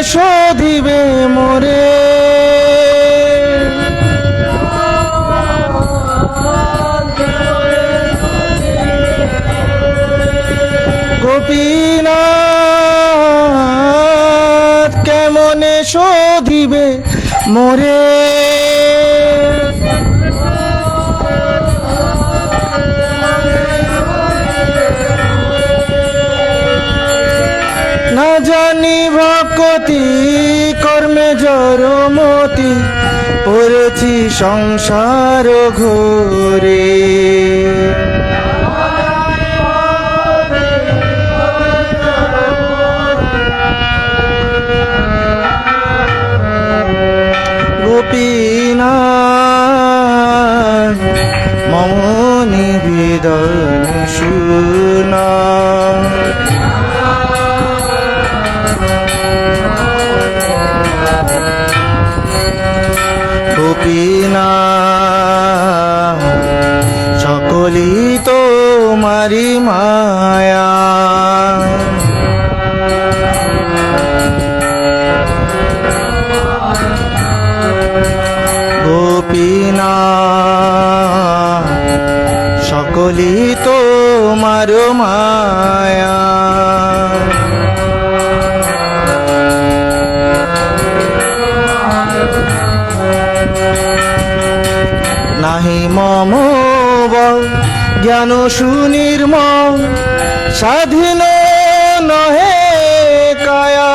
শোধিবে মোরে। গোপীনাথ কেমনে শোধিবে মোরে। না জানি ভক্তি কর্মে জড়মতি পড়েছি সংসার ঘোরে। গোপীনাথ মম নিবেদন শুনা। গোপীনাথ সকলি তোমারি মায়া। গোপীনাথ সকলি তোমার মায়া। নাহি মম বল জ্ঞান সুনির্মল স্বাধীন নহে কায়া।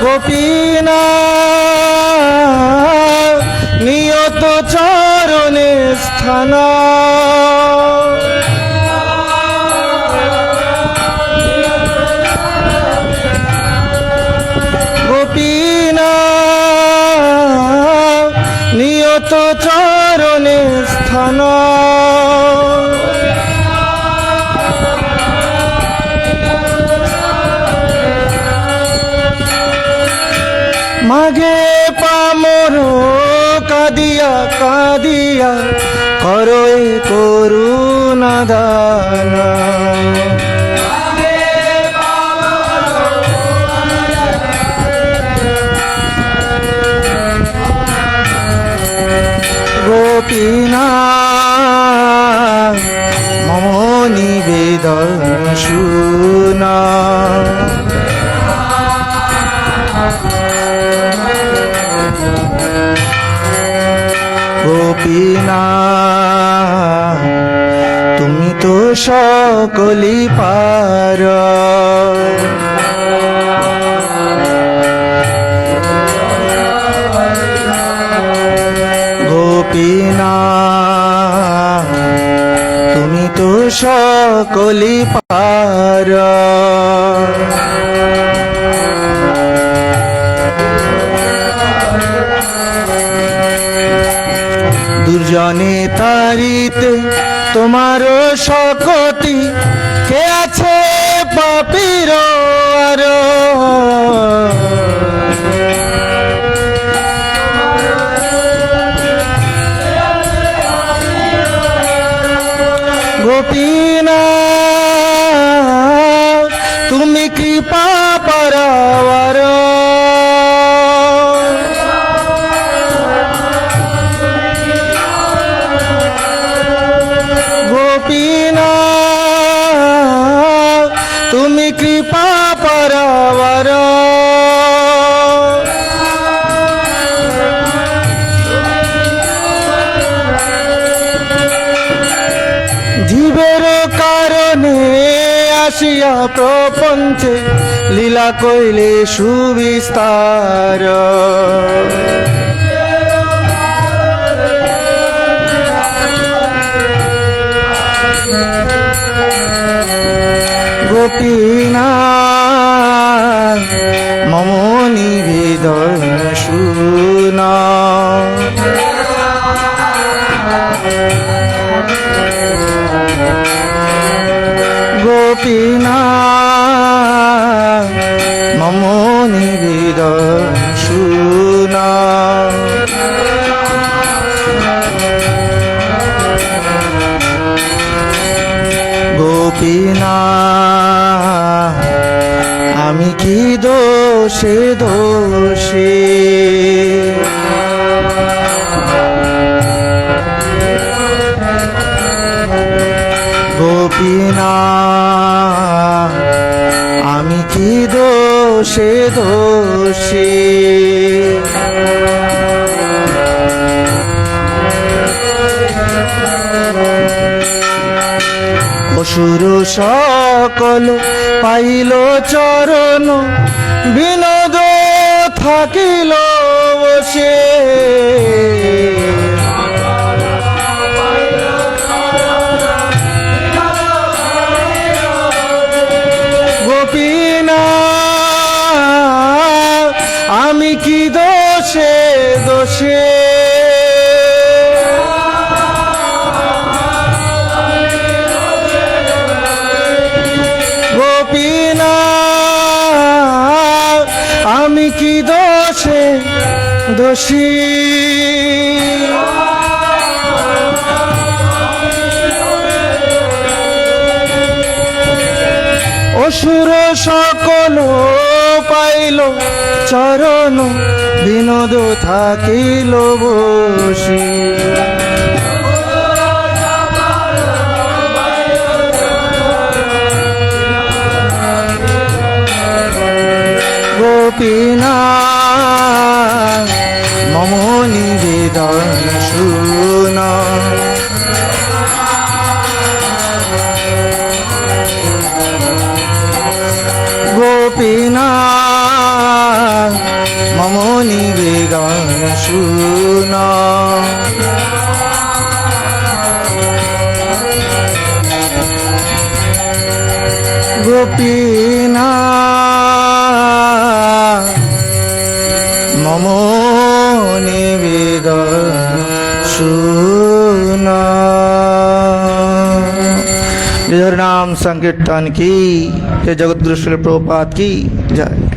গোপীনাথ নিয়ত চরণে স্থান। গোপীনাথ নিয়ত চরণে স্থান। মাগে পামর কাদিয়া কাদিয়া করো করুণা দান। গোপীনাথ মম নিবেদন শুনা। গোপীনাথ তুমি তো সকলি পার। গোপীনাথ তুমি তো সকলি পার। দুর্জনে তারিতে তোমার শকতি কে আছে পাপীর আর। গোপীনাথ তুমি কৃপা পারাবার। গোপীনাথ তুমি কৃপা পারাবার। জীবের কারণে আসিয়া প্রপঞ্চে লীলা কইলে সুবিস্তার। গোপীনাথ মম নিবেদন শুনা। গোপীনাথ মম নিবেদন শুনা। গোপীনা আমি কি দোষে দোষী গোপীনা আমি কি দোষে দোষী অসুর সকল পাইল চরণ বিনোদ থাকিল বসে গোপীনা আমি কি দোষে দোষে গোপীনা আমি কি দোষে দোষী অসুর সকল পাইল চরণ বিনোদ থাকিল বসি গোপীনা মম নিবেদন শুন গোপীনা মম নিবেদন শুন গোপীনা মম নিবেদন শুন हर नाम संकीर्तन की जय। जगतगुरु श्रील प्रभुपाद की जय।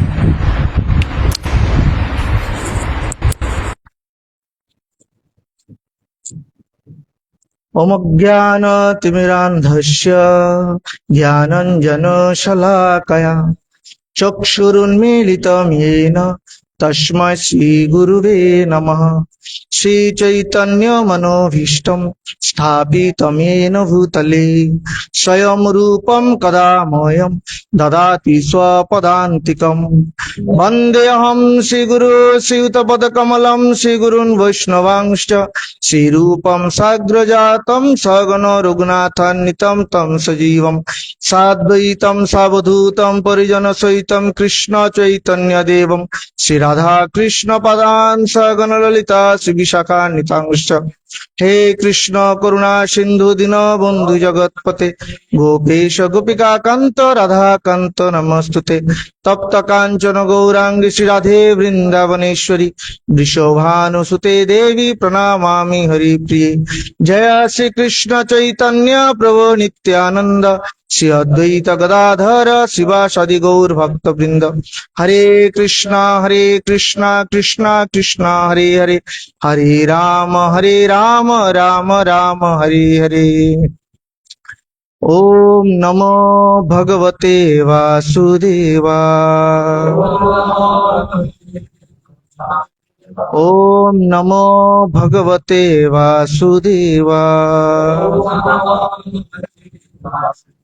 ओम ज्ञानतिमिरान्धस्य ज्ञानाञ्जनशलाकया चक्षुरुन्मीलितं येन तस्मै श्रीगुरुवे नमः। श्रीचैतन्यमनोभीष्टं स्थापितं येन भूतले स्वयं रूपं कदा मह्यं ददाति स्वपदान्तिकम्। वन्देऽहं श्रीगुरु श्रीयुतपदकमलं श्रीगुरून् वैष्णवांश्च श्रीरूपं साग्रजातं सगण रघुनाथान्वितं तं सजीवं साद्वैतं सावधूतं परिजनसहितं कृष्ण चैतन्यदेवं श्रीराधा कृष्ण पदान् सगण ललिता श्रीविशाखान्वितांश्च। हे कृष्ण करुणा सिंधु दीनबन्धु जगत्पते गोपेश गोपिका कांत राधा कांत नमस्तुते। तप्त कांचन गौरांगी श्री राधे वृंदावनेश्वरी वृषभानुसुते देवी प्रणमामि हरिप्रिये। जय श्री कृष्ण चैतन्य प्रभु नित्यानंद श्री अद्वैत गदाधर शिवासादि गौर भक्त वृंद। हरे कृष्णा कृष्णा कृष्णा हरे हरे, हरे राम राम राम हरे हरे। ओम नमो भगवते वासुदेवाय। ओम नमो भगवते वासुदेवाय।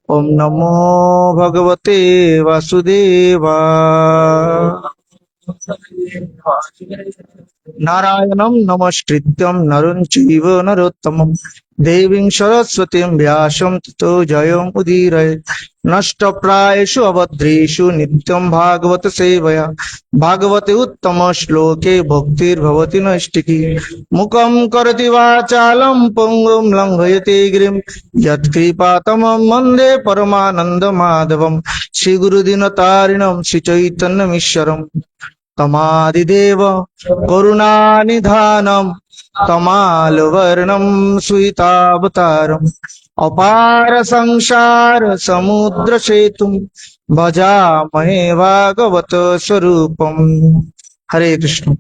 ओम नमो भगवते वासुदेवाय। नारायणं नमस्कृत्यं नरं चैव नरोत्तमं देवीं सरस्वतीं व्यासं ततो जयमुदीरयेत्। नष्टप्रायेषु अभद्रेषु नित्यं भागवत सेवया भागवते उत्तम श्लोके भक्तिर्भवति नैष्टिकी। मुखं करोति वाचालं पङ्गुं लङ्घयति गिरिं यत्कृपातमं वन्दे परमानन्दमाधवं। श्रीगुरुदीनतारिणं श्रीचैतन्यमीश्वरम् तमादिदेव करुणानिधानं तमालवर्णं सुहितावतारम् अपार संसार समुद्र सेतुं भजामहे भागवत स्वरूपम्। हरे कृष्ण।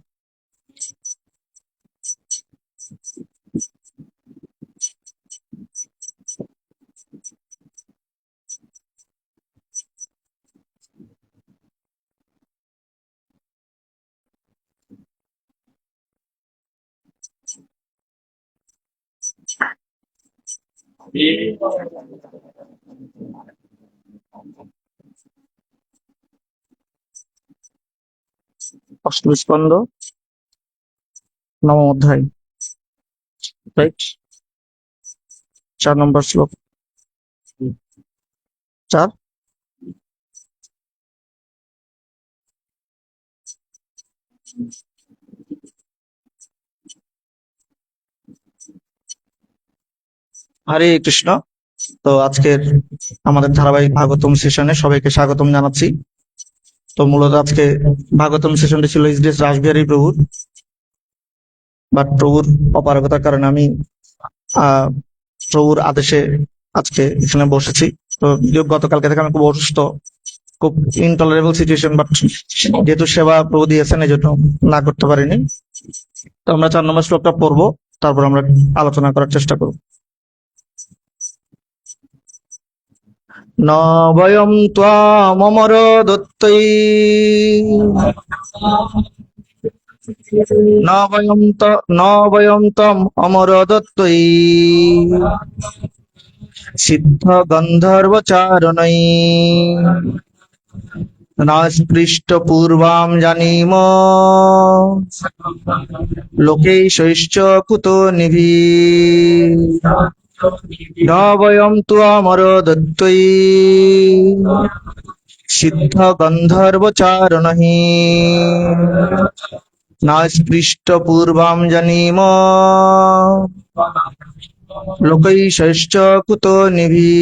অষ্টম স্কন্ধ, নবম অধ্যায়, রাইট? 4 নম্বর শ্লোক। 4। হরে কৃষ্ণ। তো আজকের আমাদের ধারাবাহিক ভাগবতম সেশনে সবাইকে স্বাগতম জানাচ্ছি। তো মূলত আজকে ভাগবতম সেশনটি ছিল এসডিএস রাসবিহারী প্রভুর, বাট প্রভুর অপারগতার কারণে আমি প্রভুর আদেশে আজকে এখানে বসেছি। তো যদিও গতকালকে থেকে আমি খুব অসুস্থ, খুব ইনটলারেবল সিচুয়েশন, বাট যেহেতু সেবা প্রভু দিয়েছেন এই জন্য না করতে পারিনি। তো আমরা 4 নম্বর শ্লোকটা পড়বো, তারপর আমরা আলোচনা করার চেষ্টা করব। ন বয়ম ত্বামমর দত্তৈ ন বয়ম তম অমর দত্তৈ সিদ্ধ গন্ধর্ব চারণৈ না স্পৃষ্ট পূর্বাম জানিম লোকেশৈশ্চ কুতো নিভি ন বয়ম ত্বমর দত্তৈ সিদ্ধ গন্ধর্ব চারণৈ না স্পৃষ্ট পূর্বাম জানিম লোকৈশৈশ্চ কুতো নিভি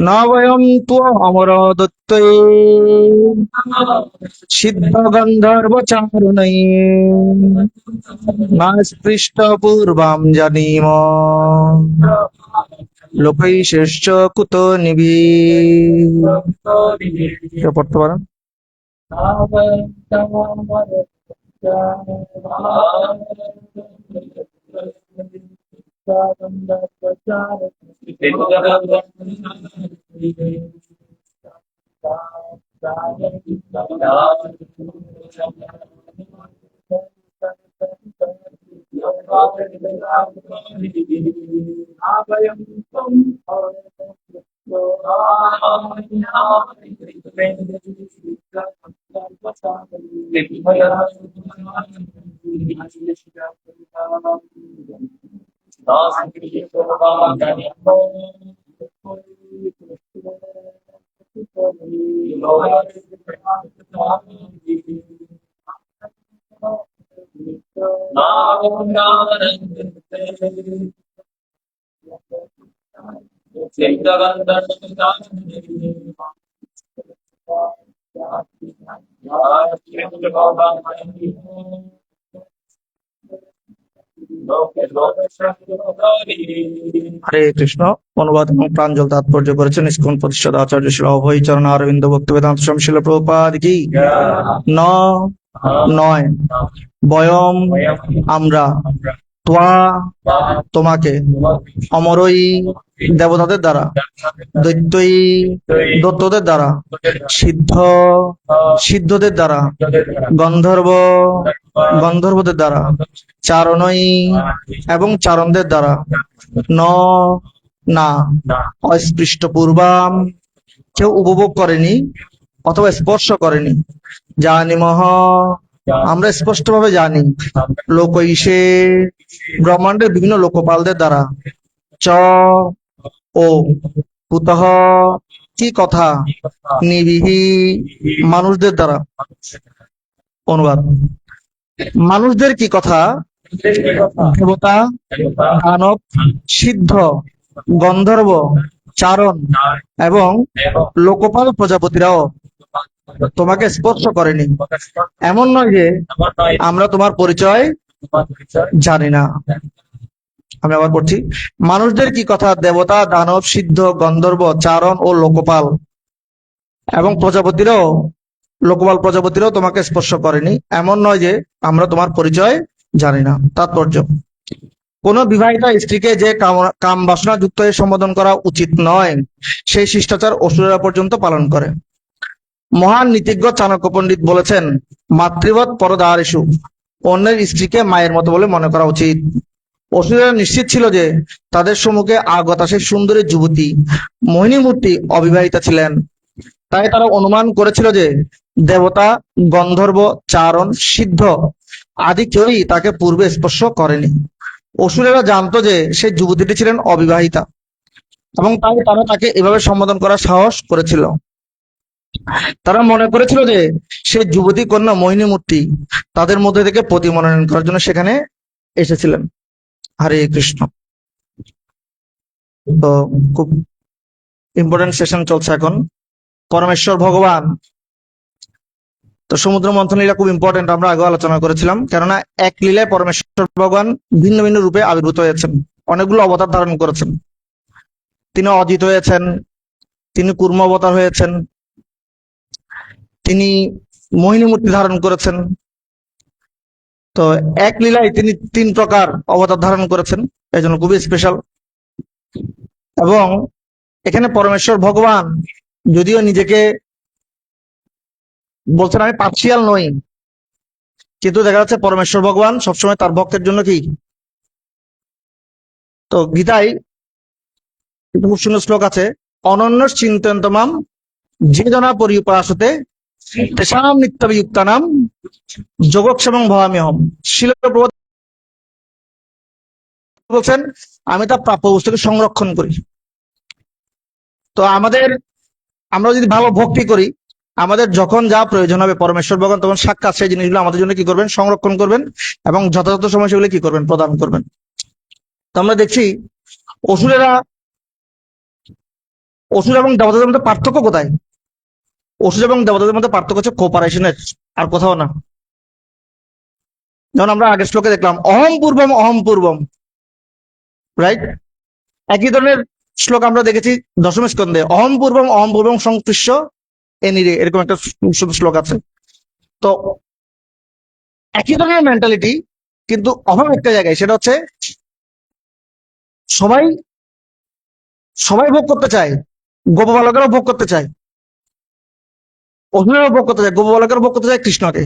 ন বয়ম ত্বমর দত্তৈ সিদ্ধ গন্ধর্ব চারণৈ না স্পৃষ্ট পূর্বাম জানিম লোকৈশৈশ্চ কুতো নিভি। পড়তে পারেন। হরে কৃষ্ণ। অনুবাদ এবং প্রাঞ্জল তাৎপর্য করেছেন ইসকন প্রতিষ্ঠাতা আচার্য শ্রী অভয় চরণ অরবিন্দ ভক্তি বেদান্ত স্বামী শিল প্রভুপাদ কি। ন নয়, বয়ম আমরা, ত্বা তোমাকে, অমরই দেবতাদের দ্বারা, দৈত্যই দত্তদের দ্বারা, সিদ্ধ সিদ্ধদের দ্বারা, গন্ধর্ব গন্ধর্বদের দ্বারা, চারণই এবং চারণদের দ্বারা, ন না অস্পৃষ্ট পূর্বাম কেউ উপভোগ করেনি অথবা স্পর্শ করেনি, জানিমহ আমরা স্পষ্টভাবে জানি, লোকৈষে ব্রহ্মাণ্ডের বিভিন্ন লোকপালদের দ্বারা, চ ও কুতঃ কি কথা, নিবিহি মানুষদের দ্বারা। অনুবাদ: মানুষদের কি কথা, দেবতা, দানব, সিদ্ধ, গন্ধর্ব, চারণ এবং লোকপাল প্রজাপতিরাও তোমাকে স্পর্শ করেনি। এমন নয় যে আমরা তোমার পরিচয় জানি না। আমি আবার পড়ছি। মানুষদের কি কথা, দেবতা, দানব, সিদ্ধ, গন্ধর্ব, চারণ ও লোকপাল এবং লোকপাল প্রজাপতিরাও তোমাকে স্পর্শ করেনি। এমন নয় যে আমরা তোমার পরিচয় জানি না। তাৎপর্য: কোন বিবাহিতা স্ত্রীকে যে কাম বাসনা যুক্ত হয়ে সম্বোধন করা উচিত নয়, সেই শিষ্টাচার অসুরেরা পর্যন্ত পালন করে। মহান নীতিজ্ঞ চাণক্য পণ্ডিত বলেছেন, মাতৃবৎ পরদারেষু, অন্যের স্ত্রীকে মায়ের মতো বলে মনে করা উচিত। অসুরেরা নিশ্চিত ছিল যে তাদের সম্মুখে আগতা সেই সুন্দরী যুবতী মোহিনী মূর্তি অবিবাহিতা ছিলেন। তাই তারা অনুমান করেছিল যে দেবতা, গন্ধর্ব, চারণ, সিদ্ধ আদি কেউই তাকে পূর্বে স্পর্শ করেনি। অসুরেরা জানতো যে সেই যুবতীটি ছিলেন অবিবাহিতা এবং তাই তারা তাকে এভাবে সম্বোধন করার সাহস করেছিল। তারা মনে করেছিল যে সেই যুবতী কন্যা মোহিনী মূর্তি তাদের মধ্যে থেকে পতি মনোনয়ন করার জন্য সেখানে এসেছিলেন। হরে কৃষ্ণ। তো খুব ইম্পর্টেন্ট সেশন চলছে এখন। পরমেশ্বর ভগবান, তো সমুদ্র মন্থন লীলা খুব ইম্পর্টেন্ট, আমরা আগে আলোচনা করেছিলাম, কেননা এক লীলায় পরমেশ্বর ভগবান ভিন্ন ভিন্ন রূপে আবির্ভূত হয়েছেন, অনেকগুলো অবতার ধারণ করেছেন। তিনি অজিত হয়েছেন, তিনি কুর্ম অবতার হয়েছেন, তিনি মোহিনী মূর্তি ধারণ করেছেন। তো এক লীলায় তিনি 3 প্রকার অবতার ধারণ করেছেন, এই জন্য খুবই স্পেশাল। এবং এখানে পরমেশ্বর ভগবান যদিও নিজেকে বলছেন আমি পার্সিয়াল নই, কিন্তু দেখা যাচ্ছে পরমেশ্বর ভগবান সবসময় তার ভক্তের জন্য কি, তো গীতায় একটা খুব সুন্দর শ্লোক আছে, অনন্য চিন্তয়ন্তমাম যে জনা পরিউপাসতে তেষাং নিত্যবিযুক্তানাম যোগক্ষেমং ভবাম্যহম। শিল প্রভুপাদ বলছেন আমি তার প্রাপ্য বস্তুকে সংরক্ষণ করি। তো আমরা যদি ভালো ভক্তি করি, আমাদের যখন যা প্রয়োজন হবে পরমেশ্বর ভগবান তখন সাক্ষাৎ সেই জিনিসগুলো আমাদের জন্য কি করবেন, সংরক্ষণ করবেন এবং যথাযথ সময় সেগুলো কি করবেন, প্রদান করবেন। তো আমরা দেখছি অসুর এবং দেবতাদের মধ্যে পার্থক্য কোথায়? অসুর এবং দেবতাদের মধ্যে পার্থক্য হচ্ছে কোপারেশনের, আর কোথাও না। যেমন আমরা আগের শ্লোকে দেখলাম অহম পূর্বম, রাইট? একই ধরনের শ্লোক আমরা দেখেছি দশম স্কন্ধে, অহম পূর্বম সংস্পৃশ্য এনিরে, এরকম একটা শ্লোক আছে। তো একই ধরনের মেন্টালিটি, কিন্তু অভাব একটা জায়গায়, সেটা হচ্ছে সবাই সবাই ভোগ করতে চায়, গোপবালকেরাও ভোগ করতে চায়, অসুরেরাও ভোগ করতে চায়, গোপবালকেরাও ভোগ করতে চায় কৃষ্ণকে,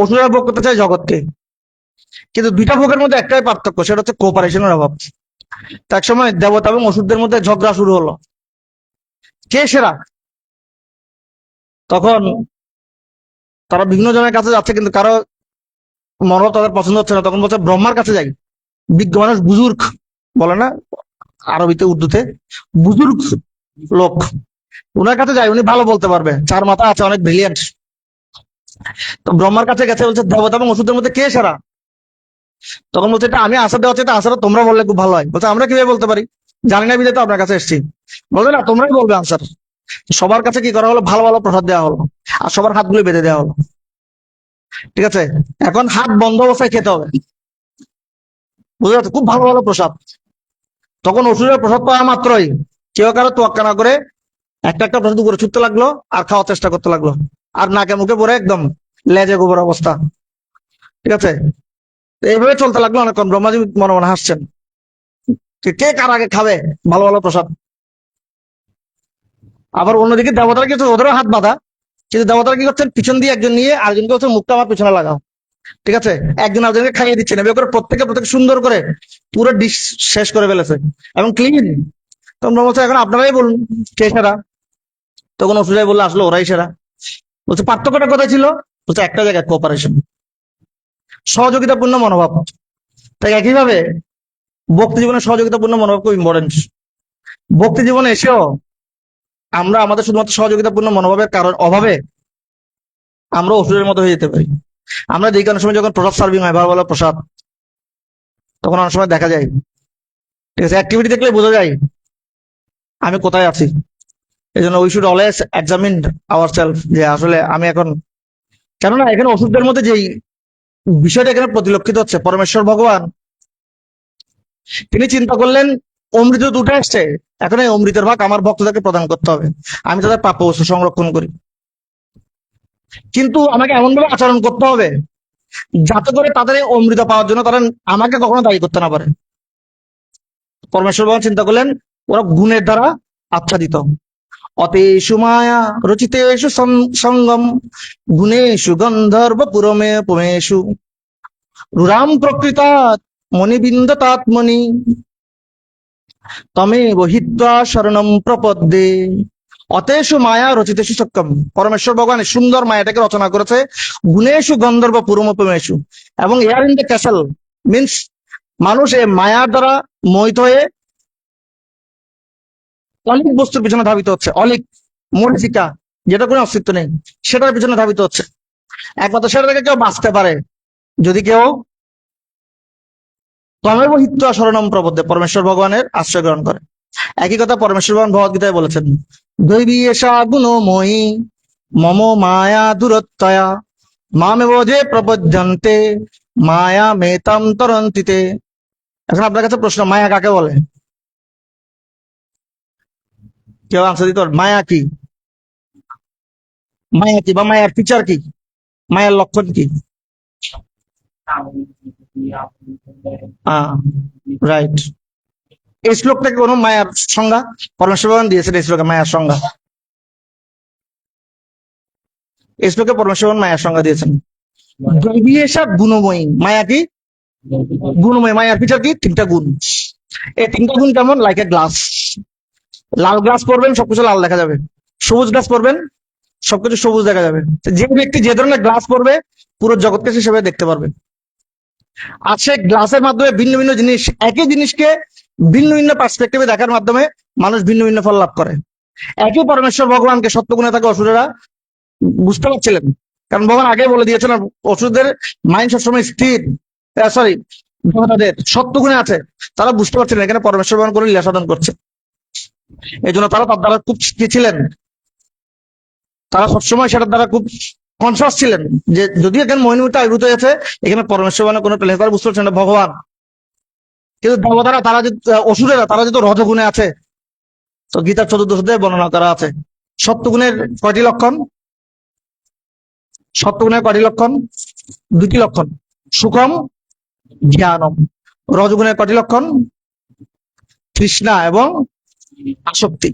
অসুরেরা ভোগ করতে চায় জগৎকে। কিন্তু দুইটা ভোগের মধ্যে একটাই পার্থক্য, সেটা হচ্ছে কোপারেশনের অভাব। এক সময় দেবতা এবং অসুরদের মধ্যে ঝগড়া শুরু হলো, কে সেরা। তখন তারা বিভিন্ন জনের কাছে যাচ্ছে, কিন্তু কারো মনোভাব তাদের পছন্দ হচ্ছে না। তখন বলছে ব্রহ্মার কাছে যাই, বিজ্ঞ মানুষ, বুজুর্গ বলে না আরবিতে, উর্দুতে বুজুর্গ লোক, উনার কাছে যাই, উনি ভালো বলতে পারবে, 4 মাথা আছে, অনেক ব্রিলিয়ান্ট। তো ব্রহ্মার কাছে গেছে, বলছে দেবতা এবং ওষুধের মধ্যে কে সেরা। তখন বলছে এটা আমি আনসার দেওয়া, এটা আনসার তোমরা বললে খুব ভালো হয়। বলছে আমরা কিভাবে বলতে পারি, জানি না বিধায় তো আপনার কাছে এসেছি। বলবে না তোমরাই বলবে আনসার। সবার কাছে কি করা হলো, ভালো ভালো প্রসাদ দেওয়া হলো, আর সবার হাতগুলো বেঁধে দেওয়া হলো। ঠিক আছে, এখন হাত বন্ধ অবস্থায় খেতে হবে, বুঝতে পারছো, খুব ভালো ভালো প্রসাদ। তখন ওষুধের প্রসাদ পাওয়া মাত্রই কেউ কারো তোয়াক্কা না করে একটা একটা প্রসাদ উপরে ছুটতে লাগলো আর খাওয়ার চেষ্টা করতে লাগলো, আর নাকে মুখে পড়ে একদম লেজে গোবর অবস্থা। ঠিক আছে, এইভাবে চলতে লাগলো অনেকক্ষণ। ব্রহ্মাজি মনে মনে হাসছেন, কে কার আগে খাবে ভালো ভালো প্রসাদ। আবার অন্যদিকে দেবতারা কি হচ্ছে, ওদেরও হাত বাঁধা, কিন্তু দেবতারা কি করছেন, পিছন দিয়ে একজন নিয়ে আরেকজনকে হচ্ছে মুখটা আমার পিছনে লাগাও। ঠিক আছে, একজন আরেকজনকে খাইয়ে দিচ্ছেন, এভাবে করে প্রত্যেকে সুন্দর করে পুরো ডিশ শেষ করে ফেলেছে এবং ক্লিন। তখন ব্রহ্মা বলছে এখন আপনারাই বলুন কে সেরা। তখন অসুরাই বললো আসলে ওরাই সেরা। বলছে পার্থক্যটা কোথায় ছিল, বলছে একটা জায়গায়, কোঅপারেশন, সহযোগিতাপূর্ণ মনোভাব। তাই একইভাবে ভক্তি জীবনে সহযোগিতাপূর্ণ মনোভাব খুব ইম্পর্টেন্ট। ভক্তি জীবনে এসেও আমরা আমাদের শুধুমাত্র সহযোগিতাপূর্ণ মনোভাবের কারণ অভাবে আমরা অসুরের মতো হয়ে যেতে পারি। আমরা যে কোনো সময় যখন প্রসাদ সার্ভিং হয়, ভালো ভালো প্রসাদ, তখন অনেক সময় দেখা যায়, ঠিক আছে, অ্যাক্টিভিটি দেখলে বোঝা যায় আমি কোথায় আছি। এই জন্য we should always examine our self, যে আসলে আমি এখন, কেননা এখানে ওষুধদের মধ্যে যেই বিষয়টা এখানে পরিলক্ষিত হচ্ছে, পরমেশ্বর ভগবান তিনি চিন্তা করলেন অমৃত দুটো আসছে, এখন এই অমৃতের ভাগ আমার ভক্তদেরকে প্রদান করতে হবে, আমি তাদের প্রাপ্য বস্তু সংরক্ষণ করি, কিন্তু আমাকে এমন ভাবে আচরণ করতে হবে যাতে করে তাদের এই অমৃত পাওয়ার জন্য তারা আমাকে কখনো দায়ী করতে না পারে। পরমেশ্বর ভগবান চিন্তা করলেন ওরা গুণের দ্বারা আচ্ছাদিত, অতেষু মায়া রচিতেষু সঙ্গম গুণেষু গন্ধর্ব পুরমে পুমেষু রুরাম প্রকৃতা মণিবিন্দতাত্মনি তমেব হিত্বা শরণম প্রপদ্যে অতেষু মায়া রচিতেষু সক্ষম। পরমেশ্বর ভগবান এই সুন্দর মায়াটাকে রচনা করেছে গুণেশু গন্ধর্ব পুরমোপমেশু, এবং air in the castle means মানুষ এই মায়ার দ্বারা মোহিত হয়ে অলিক বস্তুর পিছনে ধাবিত হচ্ছে, অলিক মরিচিকা যেটা কোনো অস্তিত্ব নেই সেটার পিছনে ধাবিত হচ্ছে। একমাত্র সেটা থেকে কেউ বাঁচতে পারে যদি কেউ তমেব হিত্বা শরণম প্রপদ্যে পরমেশ্বর ভগবানের আশ্রয় গ্রহণ করে। একই কথা পরমেশ্বর ভগবান ভগবদ্গীতায় বলেছেন, দৈবী এষা গুণময়ী মম মায়া দূরত্বয়া মামেব যে প্রপদ্যন্তে মায়া মেতাম তরন্তিতে। এখন আপনার কাছে প্রশ্ন, মায়া কাকে বলে? কেউ আনসার দিতে পারে? মায়া কি? মায়া কি বা মায়ার ফিচার কি? মায়ার লক্ষণ কি? রাইট। এই শ্লোকটাকে কোনো মায়ার সংজ্ঞা পরমেশ্বর ভগবান দিয়েছেন? এই শ্লোকে মায়ার সংজ্ঞা, এই শ্লোকে পরমেশ্বর ভগবান মায়ার সংজ্ঞা দিয়েছেন দৈবী এসব গুণময়ী। মায়া কি? গুণময়। মায়ার ফিচার কি? তিনটা গুণ। এই তিনটা গুণ কেমন? Like a glass. Lal glass পরবেন সবকিছু লাল দেখা যাবে, সবুজ গ্লাস পরবেন সবকিছু সবুজ দেখা যাবে। যে ব্যক্তি যে ধরনের গ্লাস পরবে পুরো জগৎকে হিসেবে দেখতে পারবে। আর সে গ্লাসের মাধ্যমে ভিন্ন ভিন্ন জিনিস, একই জিনিসকে ভিন্ন ভিন্ন পার্সপেক্টিভে দেখার মাধ্যমে মানুষ ভিন্ন ভিন্ন ফল লাভ করে। একই পরমেশ্বর ভগবানকে সত্যগুণে থাকা অসুরেরা বুঝতে পারছিলেন, কারণ ভগবান আগে বলে দিয়েছেন অসুরদের মাইন্ড সবসময় স্থির, সরি তাদের সত্যগুণে আছে, তারা বুঝতে পারছিলেন এখানে পরমেশ্বর ভগবান করে লীলা সাধন করছে। এই জন্য তারা তার দ্বারা খুব কি ছিলেন, তারা সবসময় সেটার দ্বারা খুব কনসাস ছিলেন যে যদি এখানে মোহিনীমূর্তি আবির্ভূত হয়েছে এখানে পরমেশ্বর ভগবানের কোনো প্লেস, তারা বুঝতে পারছেন না ভগবান। কিন্তু দেবতারা, তারা যে অসুরেরা, তারা যেহেতু রজগুণে আছে, তো গীতার চতুর্দশ অধ্যায়ে বর্ণনা করা আছে সত্যগুণের কয়টি লক্ষণ। সত্যগুণের কয়টি লক্ষণ? দুটি লক্ষণ, সুখম জ্ঞানম। রজগুণের কয়টি লক্ষণ? তৃষ্ণা এবং আসক্তি।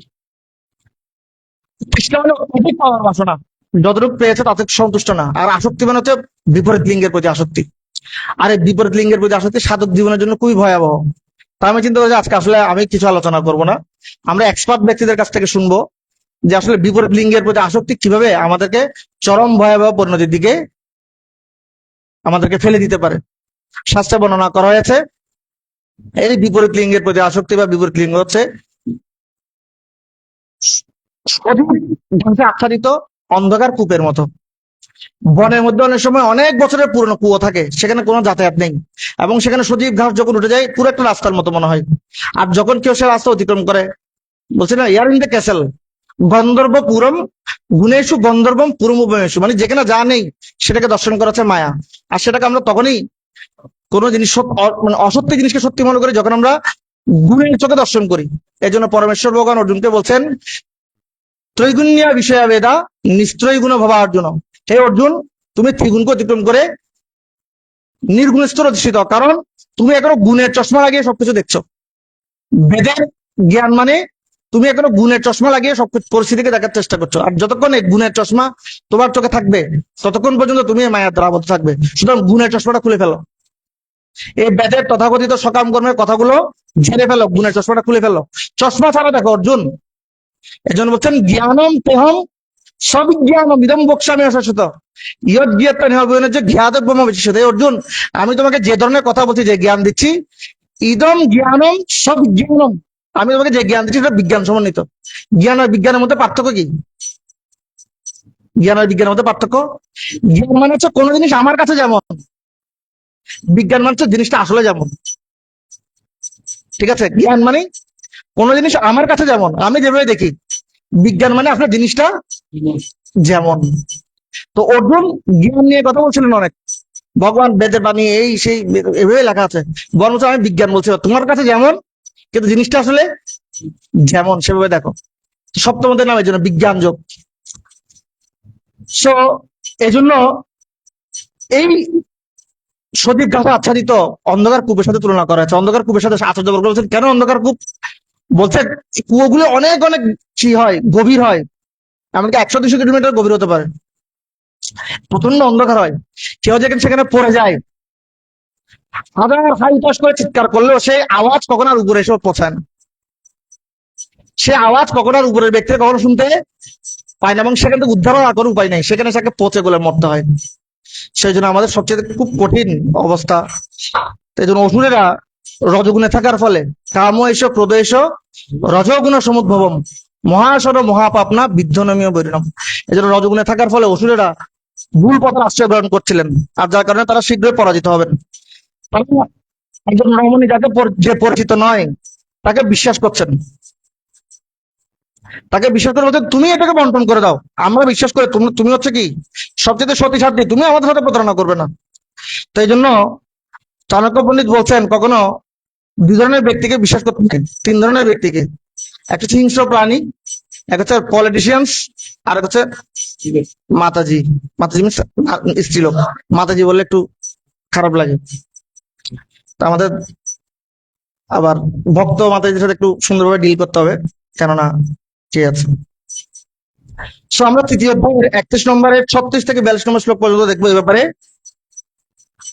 তৃষ্ণা মানে অধিক পাওয়ার বাসনা, যতটুকু পেয়েছে তাতে সন্তুষ্ট না। আর আসক্তি মানে হচ্ছে বিপরীত লিঙ্গের প্রতি আসক্তি। আর এই বিপরীত লিঙ্গের প্রতি আসক্তি সাধক জীবনের জন্য খুবই ভয়াবহ। তা আমি চিন্তা করছি আজকে আসলে আমি কিছু আলোচনা করব না, আমরা এক্সপার্ট ব্যক্তিদের কাছ থেকে শুনবো যে আসলে বিপরীত লিঙ্গের প্রতি আসক্তি কিভাবে আমাদেরকে চরম ভয়াবহ পরিণতির দিকে আমাদেরকে ফেলে দিতে পারে। শাস্ত্রে বর্ণনা করা হয়েছে এই বিপরীত লিঙ্গের প্রতি আসক্তি বা বিপরীত লিঙ্গ হচ্ছে আচ্ছাদিত অন্ধকার কূপের মতো। বনের মধ্যে অনেক সময় অনেক বছরের পুরনো কুয়ো থাকে, সেখানে কোনো যাতায়াত নেই, এবং সেখানে সজীব ঘাস যখন উঠে যায় পুরো একটা রাস্তার মতো মনে হয়। আর যখন কেউ সে রাস্তা অতিক্রম করে, বলছে না ইয়ার ইন দ্য ক্যাসেল গন্ধর্ব পুরম গুণেশু গন্ধর্বম পুরমুপমেশু, মানে যেখানে যা নেই সেটাকে দর্শন করাচ্ছে মায়া। আর সেটাকে আমরা তখনই কোন জিনিস মানে অসত্য জিনিসকে সত্যি মনে করি যখন আমরা গুণের চোখে দর্শন করি। এই জন্য পরমেশ্বর ভগবান অর্জুনকে বলছেন ত্রৈগুণ্যা বিষয়া বেদা নিস্ত্রয় গুণ ভবা অর্জুন। হে অর্জুন, তুমি ত্রিগুণকে অতিক্রম করে নির্গুণ স্তর অধিষ্ঠিত, কারণ তুমি এখনো গুণের চশমা লাগিয়ে সবকিছু দেখছো। বেদের জ্ঞান মানে তুমি এখনো গুণের চশমা লাগিয়ে সব পরিস্থিতিকে দেখার চেষ্টা করছো। আর যতক্ষণ এই গুণের চশমা তোমার চোখে থাকবে ততক্ষণ পর্যন্ত তুমি মায়ার দ্বারা আবদ্ধ থাকবে। সুতরাং গুণের চশমাটা খুলে ফেলো, এই বেদের তথাকথিত সকাম কর্মের কথাগুলো ঝেড়ে ফেলো, গুণের চশমাটা খুলে ফেলো, চশমা ছাড়া দেখো অর্জুন। এজন্য বলছেন জ্ঞানম তেহম সবিজ্ঞানম ইদম বক্সামি অশাশ্বত ইয়দ জ্ঞাত নিহবেনের যে জ্ঞাতব্যম বিশেষত। অর্জুন, আমি তোমাকে যে ধরনের কথা বলছি, যে জ্ঞান দিচ্ছি, ইদম জ্ঞানম সবিজ্ঞানম, আমি তোমাকে যে জ্ঞান দিচ্ছি সেটা বিজ্ঞান সমন্বিত। জ্ঞান আর বিজ্ঞানের মধ্যে পার্থক্য কি? জ্ঞান আর বিজ্ঞানের মধ্যে পার্থক্য, জ্ঞান মানে হচ্ছে কোনো জিনিস আমার কাছে যেমন, বিজ্ঞান মানে হচ্ছে জিনিসটা আসলে যেমন। ঠিক আছে? জ্ঞান মানে কোনো জিনিস আমার কাছে যেমন, আমি যেভাবে দেখি। বিজ্ঞান মানে আপনার জিনিসটা যেমন। তো অর্জুন জ্ঞান নিয়ে কথা বলছিলেন অনেক, ভগবান বেদের বাণী এই সেই এভাবে লেখা আছে, বরং আমি বিজ্ঞান বলছি তোমার কাছে যেমন, কিন্তু জিনিসটা আসলে যেমন সেভাবে দেখো। সপ্তমদের নাম এই জন্য বিজ্ঞান যোগ। সো এই জন্য এই সদীপ ঘাসে আচ্ছাদিত অন্ধকার কূপের সাথে তুলনা করা হয়েছে। অন্ধকার কূপের সাথে আচার্য বর্গ বলছেন কেন অন্ধকার কূপ? বলছে কুয়োগুলো অনেক অনেক হয়, গভীর হয়, এমনকি 100-200 কিলোমিটার গভীর হতে পারে, প্রচন্ড অন্ধকার হয়। কেউ যেখানে সেখানে পড়ে যায়, হাজার হাই উতাস করে চিৎকার করলেও সে আওয়াজ কখনো আর উপরে এসে পৌঁছায় না। সে আওয়াজ কখনো আর উপরের ব্যক্তির কখনো শুনতে পায় না, এবং সেখান থেকে উদ্ধার হওয়ার কোনো উপায় নাই, সেখানে তাকে পচে গলে মরতে হয়। সেই জন্য আমাদের সবচেয়ে খুব কঠিন অবস্থা। এই জন্য অসুরেরা রজগুণে থাকার ফলে কাম এসো ক্রোধ এসো রজগুণ সমুদ্ভবম মহাসর মহাপাপনা বিধ্বনমীয় বৈরিণম। এই জন্য রজগুণে থাকার ফলে অসুরেরা ভুল পথের আশ্রয় গ্রহণ করছিলেন, আর যার কারণে তারা শীঘ্রই পরাজিত হবেন। একজন রমণী যাকে যে পরিচিত নয় তাকে বিশ্বাস করছেন, তাকে বিশ্বাস করে বলছেন তুমি এটাকে বন্টন করে দাও, আমরা বিশ্বাস করে তুমি তুমি হচ্ছে কি সবচেয়ে সতী সাধ্যী, তুমি আমাদের সাথে প্রতারণা করবে না। তো এই জন্য চাণক্য পণ্ডিত বলছেন কখনো দুই ধরনের ব্যক্তিকে বিশ্বাস করতে নেই, তিন ধরনের ব্যক্তিকে। একটা হচ্ছে হিংস্র প্রাণী, এক হচ্ছে পলিটিশিয়ানস, আর এক হচ্ছে মাতাজি। মাতাজি মিনস স্ত্রীলোক। মাতাজি বললে একটু খারাপ লাগে। তো আমাদের আবার ভক্ত মাতাজির সাথে একটু সুন্দরভাবে ডিল করতে হবে, কেননা ঠিক আছে। সো আমরা তৃতীয় অধ্যায়ের 31 নম্বরের 36 থেকে 42 নম্বর শ্লোক পর্যন্ত দেখবো এই ব্যাপারে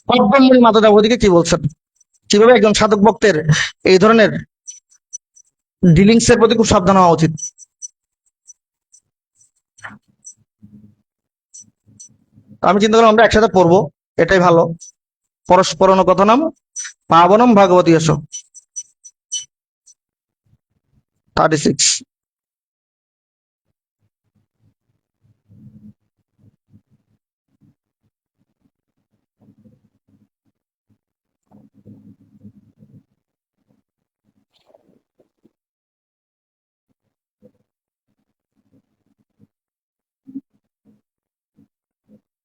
পদ্মমণি মাতা দেবতীকে কি বলছেন, কিভাবে একজন সাধক ভক্তের এই ধরনের ডিলিংস এর প্রতি খুব সাবধান হওয়া উচিত। আমি চিন্তা করলাম আমরা একসাথে পড়বো, এটাই ভালো। পরস্পরণ কথনম পাবনম ভাগবতী এসো 36।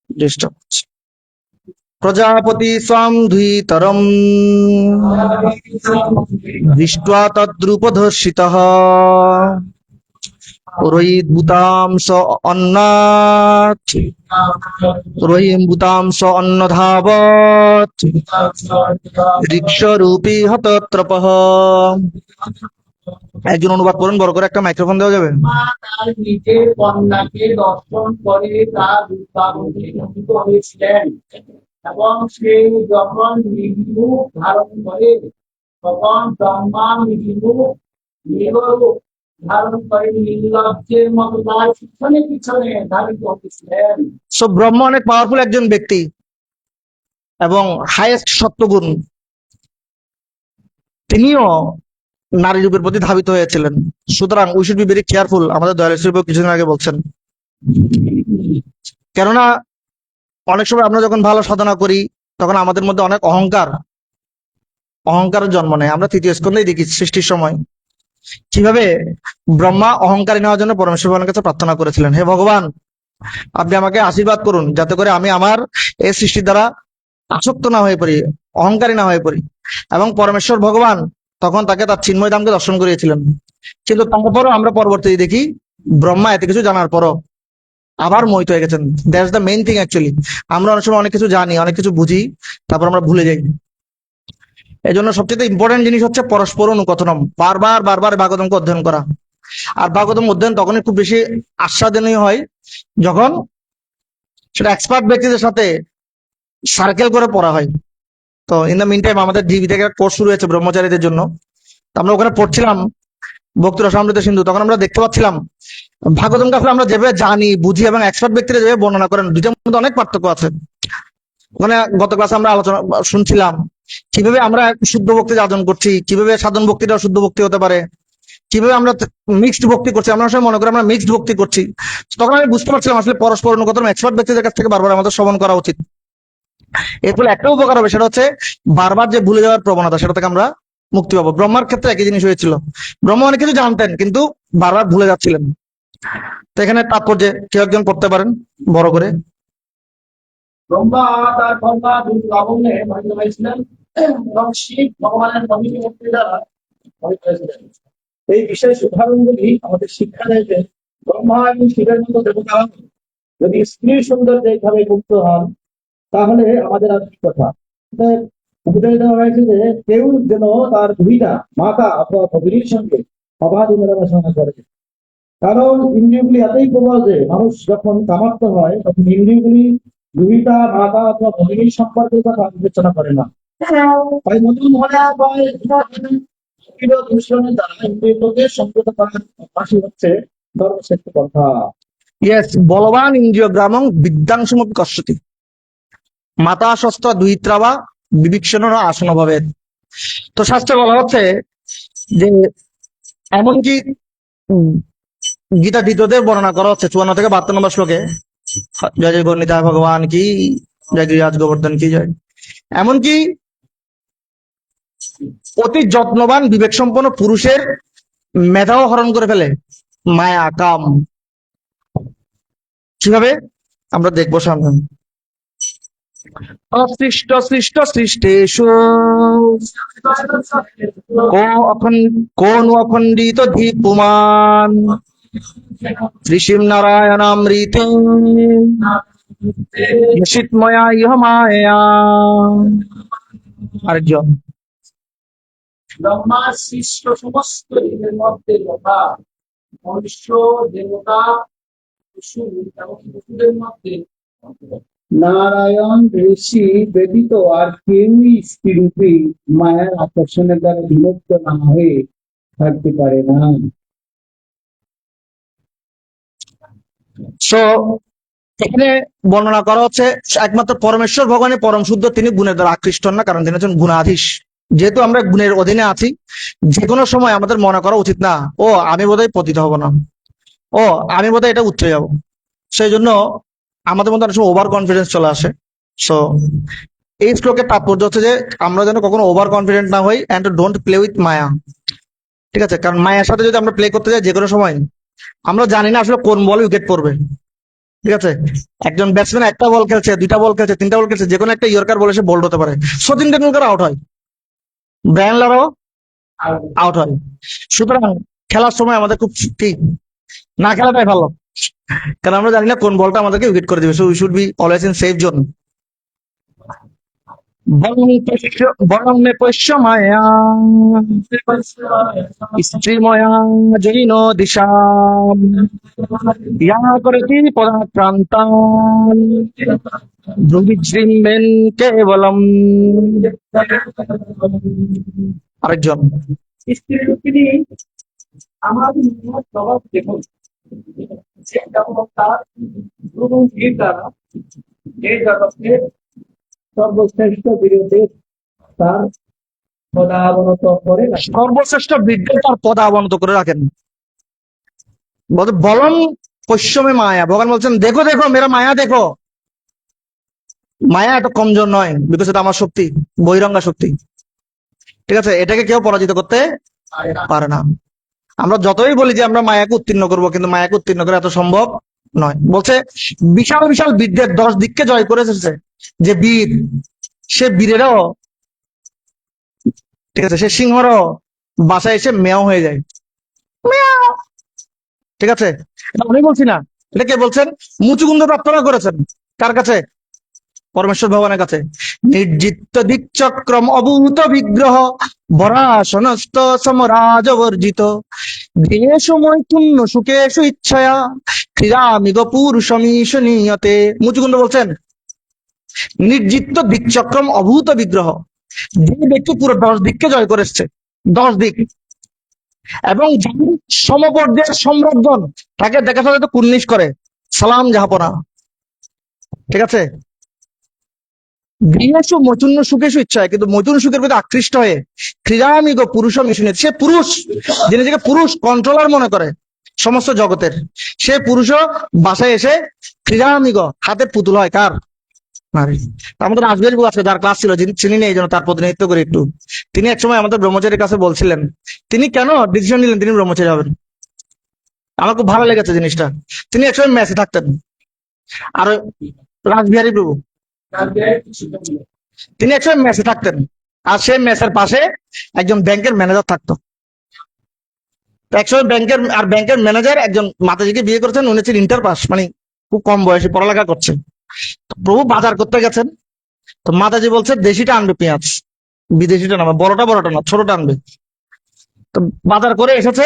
ডিস্টার্ব প্রজাপতি স্বাম ধুইতরম দৃष्ट्वा তদ্রূপধর্ষিতঃ রোহিৎভূতাং স অন্নাৎ রহিমভূতাং স অন্নধাবৎ ঋক্ষরূপী হতত্রপঃ। একজন অনুবাদ করুন, বড় করে একটা মাইক্রোফোন দেওয়া যাবে? তার নিজের কন্যাকে দর্শন করে তার উদ্ভাবনে মোহিত হয়েছিলেন, এবং সে যখন মৃগরূপ ধারণ করে তখন ব্রহ্মা মৃগরূপ ধারণ করে নির্লজ্জের মতো তার পিছনে পিছনে ধাবিত হয়েছিলেন। সো ব্রহ্মা অনেক পাওয়ারফুল একজন ব্যক্তি এবং হাইয়েস্ট সত্যগুণ, তিনিও নারী রূপের প্রতি ধাবিত হয়েছিলেন। সুতরাং we should be very careful, আমাদের দয়ালেশ্বর কিছুদিন আগে বলছেন। কেননা অনেক সময় আমরা যখন ভালো সাধনা করি তখন আমাদের মধ্যে অনেক অহংকারের জন্ম নেয়। আমরা তৃতীয় স্কন্ধেই দেখি সৃষ্টির সময় কিভাবে ব্রহ্মা অহংকারী নেওয়ার জন্য পরমেশ্বর ভগবানের কাছে প্রার্থনা করেছিলেন, হে ভগবান আপনি আমাকে আশীর্বাদ করুন যাতে করে আমি আমার এই সৃষ্টির দ্বারা আসক্ত না হয়ে পড়ি, অহংকারী না হয়ে পড়ি। এবং পরমেশ্বর ভগবান তখন তাকে তার চিন্ময় ধামকে দর্শন করিয়েছিলেন। কিন্তু তারপরও আমরা পরবর্তী দেখি ব্রহ্মা এত কিছু জানার পরও আবার মোহিত হয়ে গেছেন। That's the main thing actually. আমরা অনেক সময় অনেক কিছু জানি, অনেক কিছু বুঝি, তারপর আমরা ভুলে যাই। এই জন্য সবচেয়ে ইম্পর্টেন্ট জিনিস হচ্ছে পরস্পর অনুকথনম, বারবার বারবার ভাগবতমকে অধ্যয়ন করা। আর ভাগবতম অধ্যয়ন তখনই খুব বেশি আস্বাদনীয় হয় যখন সেটা এক্সপার্ট ব্যক্তিদের সাথে সার্কেল করে পড়া হয়। তো ইন দ্য মিন টাইম আমাদের ডিবি থেকে কোর্স শুরু হয়েছে ব্রহ্মচারীদের জন্য। আমরা ওখানে পড়ছিলাম ভক্তি রসামৃত সিন্ধু, তখন আমরা দেখতে পাচ্ছিলাম ভাগবতমকে আসলে আমরা যেভাবে জানি বুঝি এবং এক্সপার্ট ব্যক্তিরা যেভাবে বর্ণনা করেন দুইটার মধ্যে অনেক পার্থক্য আছে। ওখানে গত ক্লাসে আমরা আলোচনা শুনছিলাম কিভাবে আমরা শুদ্ধ ভক্তি সাধন করছি, কিভাবে সাধন ভক্তিটা শুদ্ধ ভক্তি হতে পারে, কিভাবে আমরা মিক্সড ভক্তি করছি। আমরা আসলে মনে করি আমরা মিক্সড ভক্তি করছি। তখন আমি বুঝতে পারছিলাম আসলে পরস্পর অনুকথন এক্সপার্ট ব্যক্তিদের কাছ থেকে বারবার আমাদের শ্রবণ করা উচিত। এর ফলে একটা উপকার হবে, সেটা হচ্ছে বারবার যে ভুলে যাওয়ার প্রবণতা সেটা থেকে আমরা মুক্তি পাবো। ব্রহ্মার ক্ষেত্রে একই জিনিস হয়েছিল, ব্রহ্মা অনেক কিছু জানতেন কিন্তু বারবার ভুলে যাচ্ছিলেন। তো এখানে তাৎপর্যে কেউ একজন পড়তে পারেন বড় করে। ব্রহ্মা তার কন্যা লাবণ্যে মোহিত হয়েছিলেন এবং শিব ভগবানের অভিনয় ভক্তি দ্বারা মোহিত হয়েছিলেন। এই বিশেষ উদাহরণগুলি আমাদের শিক্ষা দেয় যে ব্রহ্মা এবং শিবের মতো দেবতা যদি স্ত্রী সৌন্দর্য এইভাবে মুক্ত হন তাহলে আমাদের আর কি কথা। উপদেশ দেওয়া হয়েছে যে কেউ যেন তার দুইটা মাতা অথবা ভগিনীর সঙ্গে অবাধ মেলামেশা করে, কারণ ইন্দ্রিয়গুলি এতই প্রবল যে মানুষ যখন কামাত্ম হয় তখন ইন্দ্রিয়গুলি দুইটা মাতা অথবা ভগিনীর সম্পর্কের কথা বিবেচনা করে না, তাই মধ্যম হলে দূষণের দ্বারা ইন্দ্রিয়কে সংযত করার পাশে হচ্ছে ধর্মশ্রেষ্ঠ কথা। ইয়েস, বলবান ইন্দ্রিয় গ্রামং বিদ্যাংশমপি কশ্যতি মাতা শস্ত্র দুহিত্রা বা বিবিক্ষণর আসন ভাবে। তো শাস্ত্রে বলা হচ্ছে যে এমনকি উম, গীতা দ্বিতীয়দের বর্ণনা করা হচ্ছে 54 থেকে 72 নম্বর শ্লোকে, জয় জয় গণিতা ভগবান কি জয়, গিরিরাজ গোবর্ধন কি জয়। এমনকি অতি যত্নবান বিবেক সম্পন্ন পুরুষের মেধাও হরণ করে ফেলে মায়া কাম। কিভাবে আমরা দেখবো সামনে। অসৃষ্ট সৃষ্ট সৃষ্টেষু কোন অখণ্ডিত ধীপুমান ঋষিম নারায়ণামৃতে নিশিতময়া ইহ মায়া। আরেকজন ব্রহ্মার সৃষ্ট সমস্ত জীবের মধ্যে যথা মনুষ্য, দেবতা, পশু এবং পশুদের মধ্যে নারায়ণ ঋষি ব্যতীত আর কেউই স্ত্রীরূপী মায়ার আকর্ষণের দ্বারা বিমুক্ত না হয়ে থাকতে পারে না। সো এখানে বর্ণনা করা হচ্ছে একমাত্র পরমেশ্বর ভগবানের পরম শুদ্ধ, তিনি গুণের দ্বারা আকৃষ্ট হন না, কারণ তিনি হচ্ছেন গুণাধীশ। যেহেতু আমরা গুণের অধীনে আছি, যে কোনো সময় আমাদের মনে করা উচিত না ও আমি বোধহয় পতিত হব না, ও আমি বোধহয় এটা উঠতে যাবো। সেই জন্য আমাদের মধ্যে অনেক সময় ওভার কনফিডেন্স চলে আসে। সো এই শ্লোকের তাৎপর্য হচ্ছে যে আমরা যেন কখনো ওভার কনফিডেন্ট না হই, অ্যান্ড ডোন্ট প্লে উইথ মায়া। ঠিক আছে, কারণ মায়ের সাথে যদি আমরা প্লে করতে যাই যে কোনো সময়, আমরা জানি না আসলে কোন বলে উইকেট পড়বে। ঠিক আছে, একজন ব্যাটসম্যান একটা বল খেলছে, দুইটা বল খেলছে, তিনটা বল খেলছে, যে কোনো একটা ইয়র্কার বলে সে বোল্ড হতে পারে। সচিন টেন্ডুলকার আউট হয়, ব্রায়ান লারাও আউট হয়। সুতরাং খেলার সময় আমাদের খুব ঠিক না খেলাটাই ভালো, কারণ আমরা জানি না কোন বলটা আমাদেরকে উইকেট করে দিবে। So we should be always in safe zone. বরং মে পৈশ্য মায়া স্ত্রীময়া জৈন দিশাম ইয়া করতি পদাক্রান্তান ধ্রুবিজৃম্বেন কেবলম। আরেকজন স্ত্রীরূপিণী আমাদের স্বভাব দেখুন, যে যেমন তার গুরু ভিড় দ্বারা এই জগৎকে সর্বশ্রেষ্ঠ বিরোধী তার পদাবনত করে রাখে। সর্বশ্রেষ্ঠ বিদ্যে তার পদ অবনত করে রাখেন। বলম পশ্চিমে মায়া, ভগবান বলছেন দেখো দেখো মেরা মায়া দেখো। মায়া এত কমজোর নয়, বিকজ এটা আমার শক্তি, বহিরঙ্গা শক্তি। ঠিক আছে, এটাকে কেউ পরাজিত করতে পারে না। আমরা যতই বলি যে আমরা মায়াকে উত্তীর্ণ করবো, কিন্তু মায়াকে উত্তীর্ণ করা এত সম্ভব নয়। বলছে বিশাল বিশাল বীরদের 10 দিককে জয় করে এসেছে যে বীর, সে বীরেরও, ঠিক আছে, সে সিংহরও বাসায় এসে মেয়াও হয়ে যায়। মেয়াও। ঠিক আছে, এটা আমি বলছি না, এটা কে বলছেন? মুচুকুন্দ প্রার্থনা করেছেন কার কাছে? পরমেশ্বর ভগবানের কাছে। নির্জিত দিকচক্রম অভূত বিগ্রহ বরাসনস্ত সমরাজবর্জিত দেশু মৈথুন্য সুখেশু ইচ্ছয়া ক্রীড়ামিগ পুরুষমীশ নিয়তে। মুচুকুন্দ বলছেন নির্জিত দিকচক্রম অভূত বিগ্রহ, যে ব্যক্তি পুরো 10 দিককে জয় করে এসছে, 10 দিক, এবং সমপর্যায়ের সম্রাটগণ তাকে দেখা সাথে কুর্নিশ করে সালাম জাহাপনা। ঠিক আছে, গৃহেশু মৈথুন্য সুখেশু ইচ্ছায়, কিন্তু মৈথুন সুখের প্রতি আকৃষ্ট হয়ে ক্রীড়ামিগ পুরুষ মিশনে, সে পুরুষ, যে নিজেকে পুরুষ কন্ট্রোলার মনে করে সমস্ত জগতের, সে পুরুষও বাসায় এসে ক্রীড়ামিগ হাতের পুতুল হয় কার? নারী। আমাদের রাসবিহারী বাবু আজকে যার ক্লাস ছিল, যিনি চিনি নেই, এই জন্য তার প্রতিনিধিত্ব করে একটু। তিনি একসময় আমাদের ব্রহ্মচারীর কাছে বলছিলেন তিনি কেন ডিসিশন নিলেন তিনি ব্রহ্মচারী হবেন। আমার খুব ভালো লেগেছে জিনিসটা। তিনি একসময় মেসে থাকতেন, আর রাসবিহারী প্রভু তিনি একসময় মেসে থাকতেন, আর সেই মেসের পাশে একজন ব্যাংকের ম্যানেজার থাকতো। একসময় ব্যাংকের ম্যানেজার একজন মাতাজিকে বিয়ে করেছেন, উনি ছিলেন ইন্টার পাস, মানে খুব কম বয়সে পড়ালেখা করছে। প্রভু বাজার করতে গেছেন, তো মাতাজি বলছে দেশিটা আনবে পেঁয়াজ, বিদেশিটা না, বড়টা না, ছোটটা আনবে। তো বাজার করে এসেছে,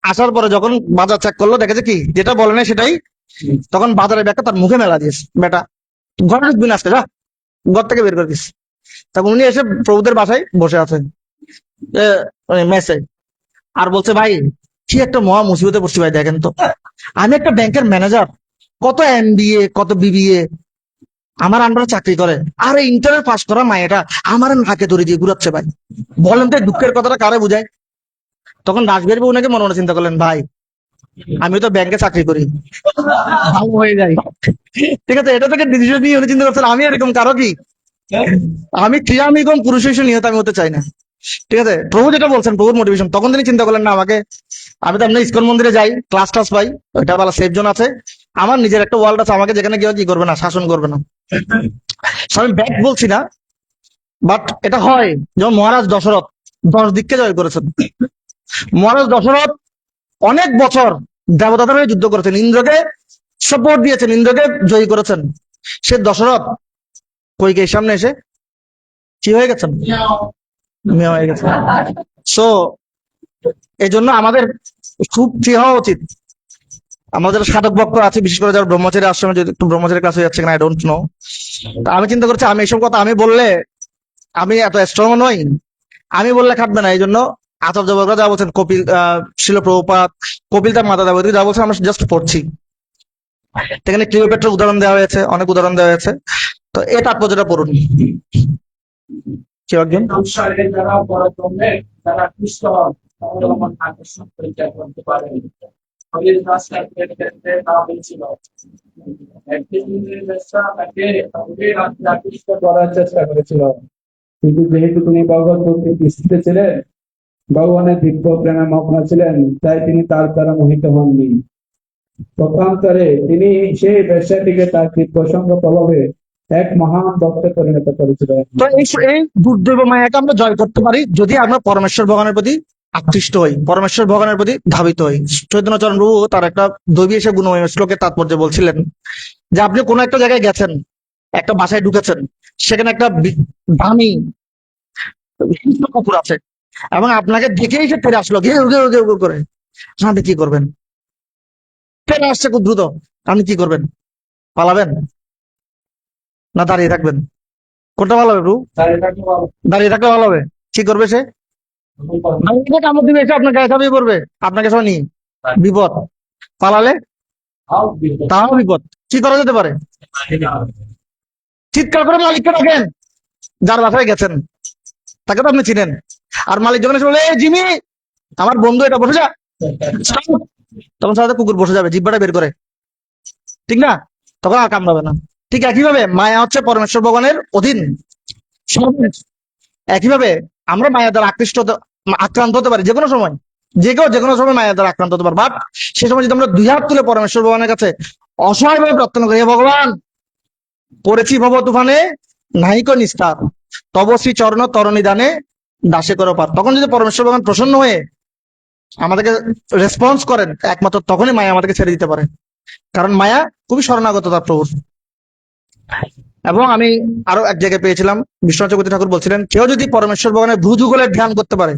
আসার পরে যখন বাজার চেক করলো, দেখেছে কি যেটা বলে না সেটাই। তখন বাজারের ব্যাগটা তার মুখে মেলা দিয়েছে, বেটা ঘরে ঢুকবি না আজকে, যা ঘর থেকে বের করে দিস। তখন উনি এসে প্রভুদের বাসায় বসে আছেন মেসে, আর বলছে ভাই কি একটা মহা মুসিবতে পড়ছি ভাই, দেখেন তো আমি একটা ব্যাংকের ম্যানেজার, কত এমবিএ কত বিবিএ আমার আন্ডারে চাকরি করে, আর ইন্টারভিউ পাস করা মায়েটা আমার নাকে দড়ি দিয়ে ঘুরাচ্ছে ভাই। বলেন তো এই দুঃখের কথাটা কারে বুঝায়? তখন রাসবিহারী বাবু নাকি মনে মনে চিন্তা করলেন, ভাই আমি তো ব্যাংকে চাকরি করি, ভালো হয়ে যায়। ঠিক আছে, এটা থেকে ডিসিশন নিয়ে উনি চিন্তা করছেন আমি এরকম কারো কি, আমি ক্রীড়ামি কম পুরুষ হিসেবে নিহত আমি হতে চাই না। ঠিক আছে, প্রভু যেটা বলছেন, প্রভুর মোটিভেশন, তখন তিনি চিন্তা করলেন না আমাকে, আমি তো এমনি ইসকন মন্দিরে যাই, ক্লাস টাস পাই, ওইটা ভালো সেফ জোন আছে, আমার নিজের একটা ওয়ার্ল্ড আছে, আমাকে যেখানে কেউ কি করবে না, শাসন করবে না। So, আমি ব্যাক বলছি না, বাট এটা হয়। যেমন মহারাজ দশরথ 10 দিককে জয় করেছেন। মহারাজ দশরথ অনেক বছর দেবতাদের হয়ে যুদ্ধ করেছেন, ইন্দ্রকে সাপোর্ট দিয়েছেন, ইন্দ্রকে জয়ী করেছেন। সে দশরথ কৈকেয়ীর সামনে এসে কি হয়ে গেছেন, মেয়ে হয়ে গেছে। সো এই জন্য আমাদের খুব ফ্রি হওয়া উচিত। আমাদের সাধক ভক্ত আছে, বিশেষ করে যারা ব্রহ্মচারী আশ্রমে, যদি একটু ব্রহ্মচারী ক্লাস হয়ে যাচ্ছে কিনা আই ডোন্ট নো। আমি চিন্তা করছি আমি এইসব কথা আমি বললে আমি এত স্ট্রং নই, আমি বললে খাটবে না। এই জন্য আচার্য বর্গরা যা বলছেন, কপিল শিল প্রভুপাদ, কপিল তার মাতা দেবতী যা বলছেন আমরা জাস্ট পড়ছি। এখানে ক্লিওপেট্রার উদাহরণ দেওয়া হয়েছে, অনেক উদাহরণ দেওয়া হয়েছে, তো এই তাৎপর্যটা পড়ুন। কেউ একজন সংসারে যারা পরব্রহ্মে যারা কৃষ্ণ অবলম্বন আকর্ষণ পরিত্যাগ করতে পারে, হরির রাস্তায় ক্ষেত্রে তা হয়েছিল। একদিন বেশ্যা তাকে হরির রাস্তায় আকৃষ্ট করার চেষ্টা করেছিল, কিন্তু যেহেতু তিনি ভগবত ভক্তির দৃষ্টিতে ছিলেন, ভগবানের দিব্য প্রেমে মগ্ন ছিলেন, তাই তিনি তার দ্বারা মোহিত হননি। পক্ষান্তরে তিনি সেই বেশ্যাটিকে তার দিব্য সঙ্গ প্রভাবে এক মহান ভক্তে পরিণত করেছিলেন। তো এই দুর্দৈব মায়াকে আমরা জয় করতে পারি যদি আমরা পরমেশ্বর ভগবানের প্রতি আকৃষ্ট হই, পরমেশ্বর ভগবানের প্রতি ধাবিত হই। চৈতন্যচরণ প্রভু তার একটা দৈবী এসে গুণময় শ্লোকের তাৎপর্য বলছিলেন যে আপনি কোনো একটা জায়গায় গেছেন, একটা বাসায় ঢুকেছেন, সেখানে একটা দামি হিংস্র কুকুর আছে, এবং আপনাকে দেখেই সে ফিরে আসলো ঘেউ ঘেউ ঘেউ ঘেউ করে, আপনি কি করবেন? ফিরে আসছে খুব দ্রুত, আপনি কি করবেন? পালাবেন না দাঁড়িয়ে থাকবেন? কোনটা ভালো হবে প্রভু? দাঁড়িয়ে থাকলে ভালো হবে। কি করবে সে? কামড় দিবে, এসে আপনার গায়ে চাপিয়ে পড়বে, আপনাকে সব নিয়ে বিপদ। পালালে তাও বিপদ। কি করা যেতে পারে? চিৎকার করে মালিককে ডাকেন, যার বাসায় গেছেন তাকে তো আপনি চিনেন। আর মালিক যখন এসে বলে, এই জিমি আমার বন্ধু এটা, বসে যা, stop, তখন সাথে কুকুর বসে যাবে, জিব্বাটা বের করে, ঠিক না? তখন আর কামড়াবে না। ঠিক একইভাবে মায়া হচ্ছে পরমেশ্বর ভগবানের অধীন। একইভাবে আমরা মায়া দ্বারা আক্রান্ত হতে পারি যে কোনো সময়, যে কোনো সময় মায়া দ্বারা আক্রান্ত হতে পারি। বাট সে সময় যদি আমরা 2 হাত তুলে পরমেশ্বর ভগবানের কাছে অসহায়ভাবে প্রার্থনা করি, হে ভগবান পড়েছি ভব তুফানে নাহিক নিস্তার, তব শ্রী চরণ তরণী দানে দাসে করো পার, তখন যদি পরমেশ্বর ভগবান প্রসন্ন হয়ে আমাদেরকে রেসপন্স করেন, একমাত্র তখনই মায়া আমাদেরকে ছেড়ে দিতে পারে। কারণ মায়া খুবই শরণাগত তার প্রভুর। এবং আমি আরো এক জায়গায় পেয়েছিলাম, বিশ্বনাথ চক্রবর্তী ঠাকুর বলছিলেন, কেউ যদি পরমেশ্বর ভগবানের ভ্রু যুগলের ধ্যান করতে পারে,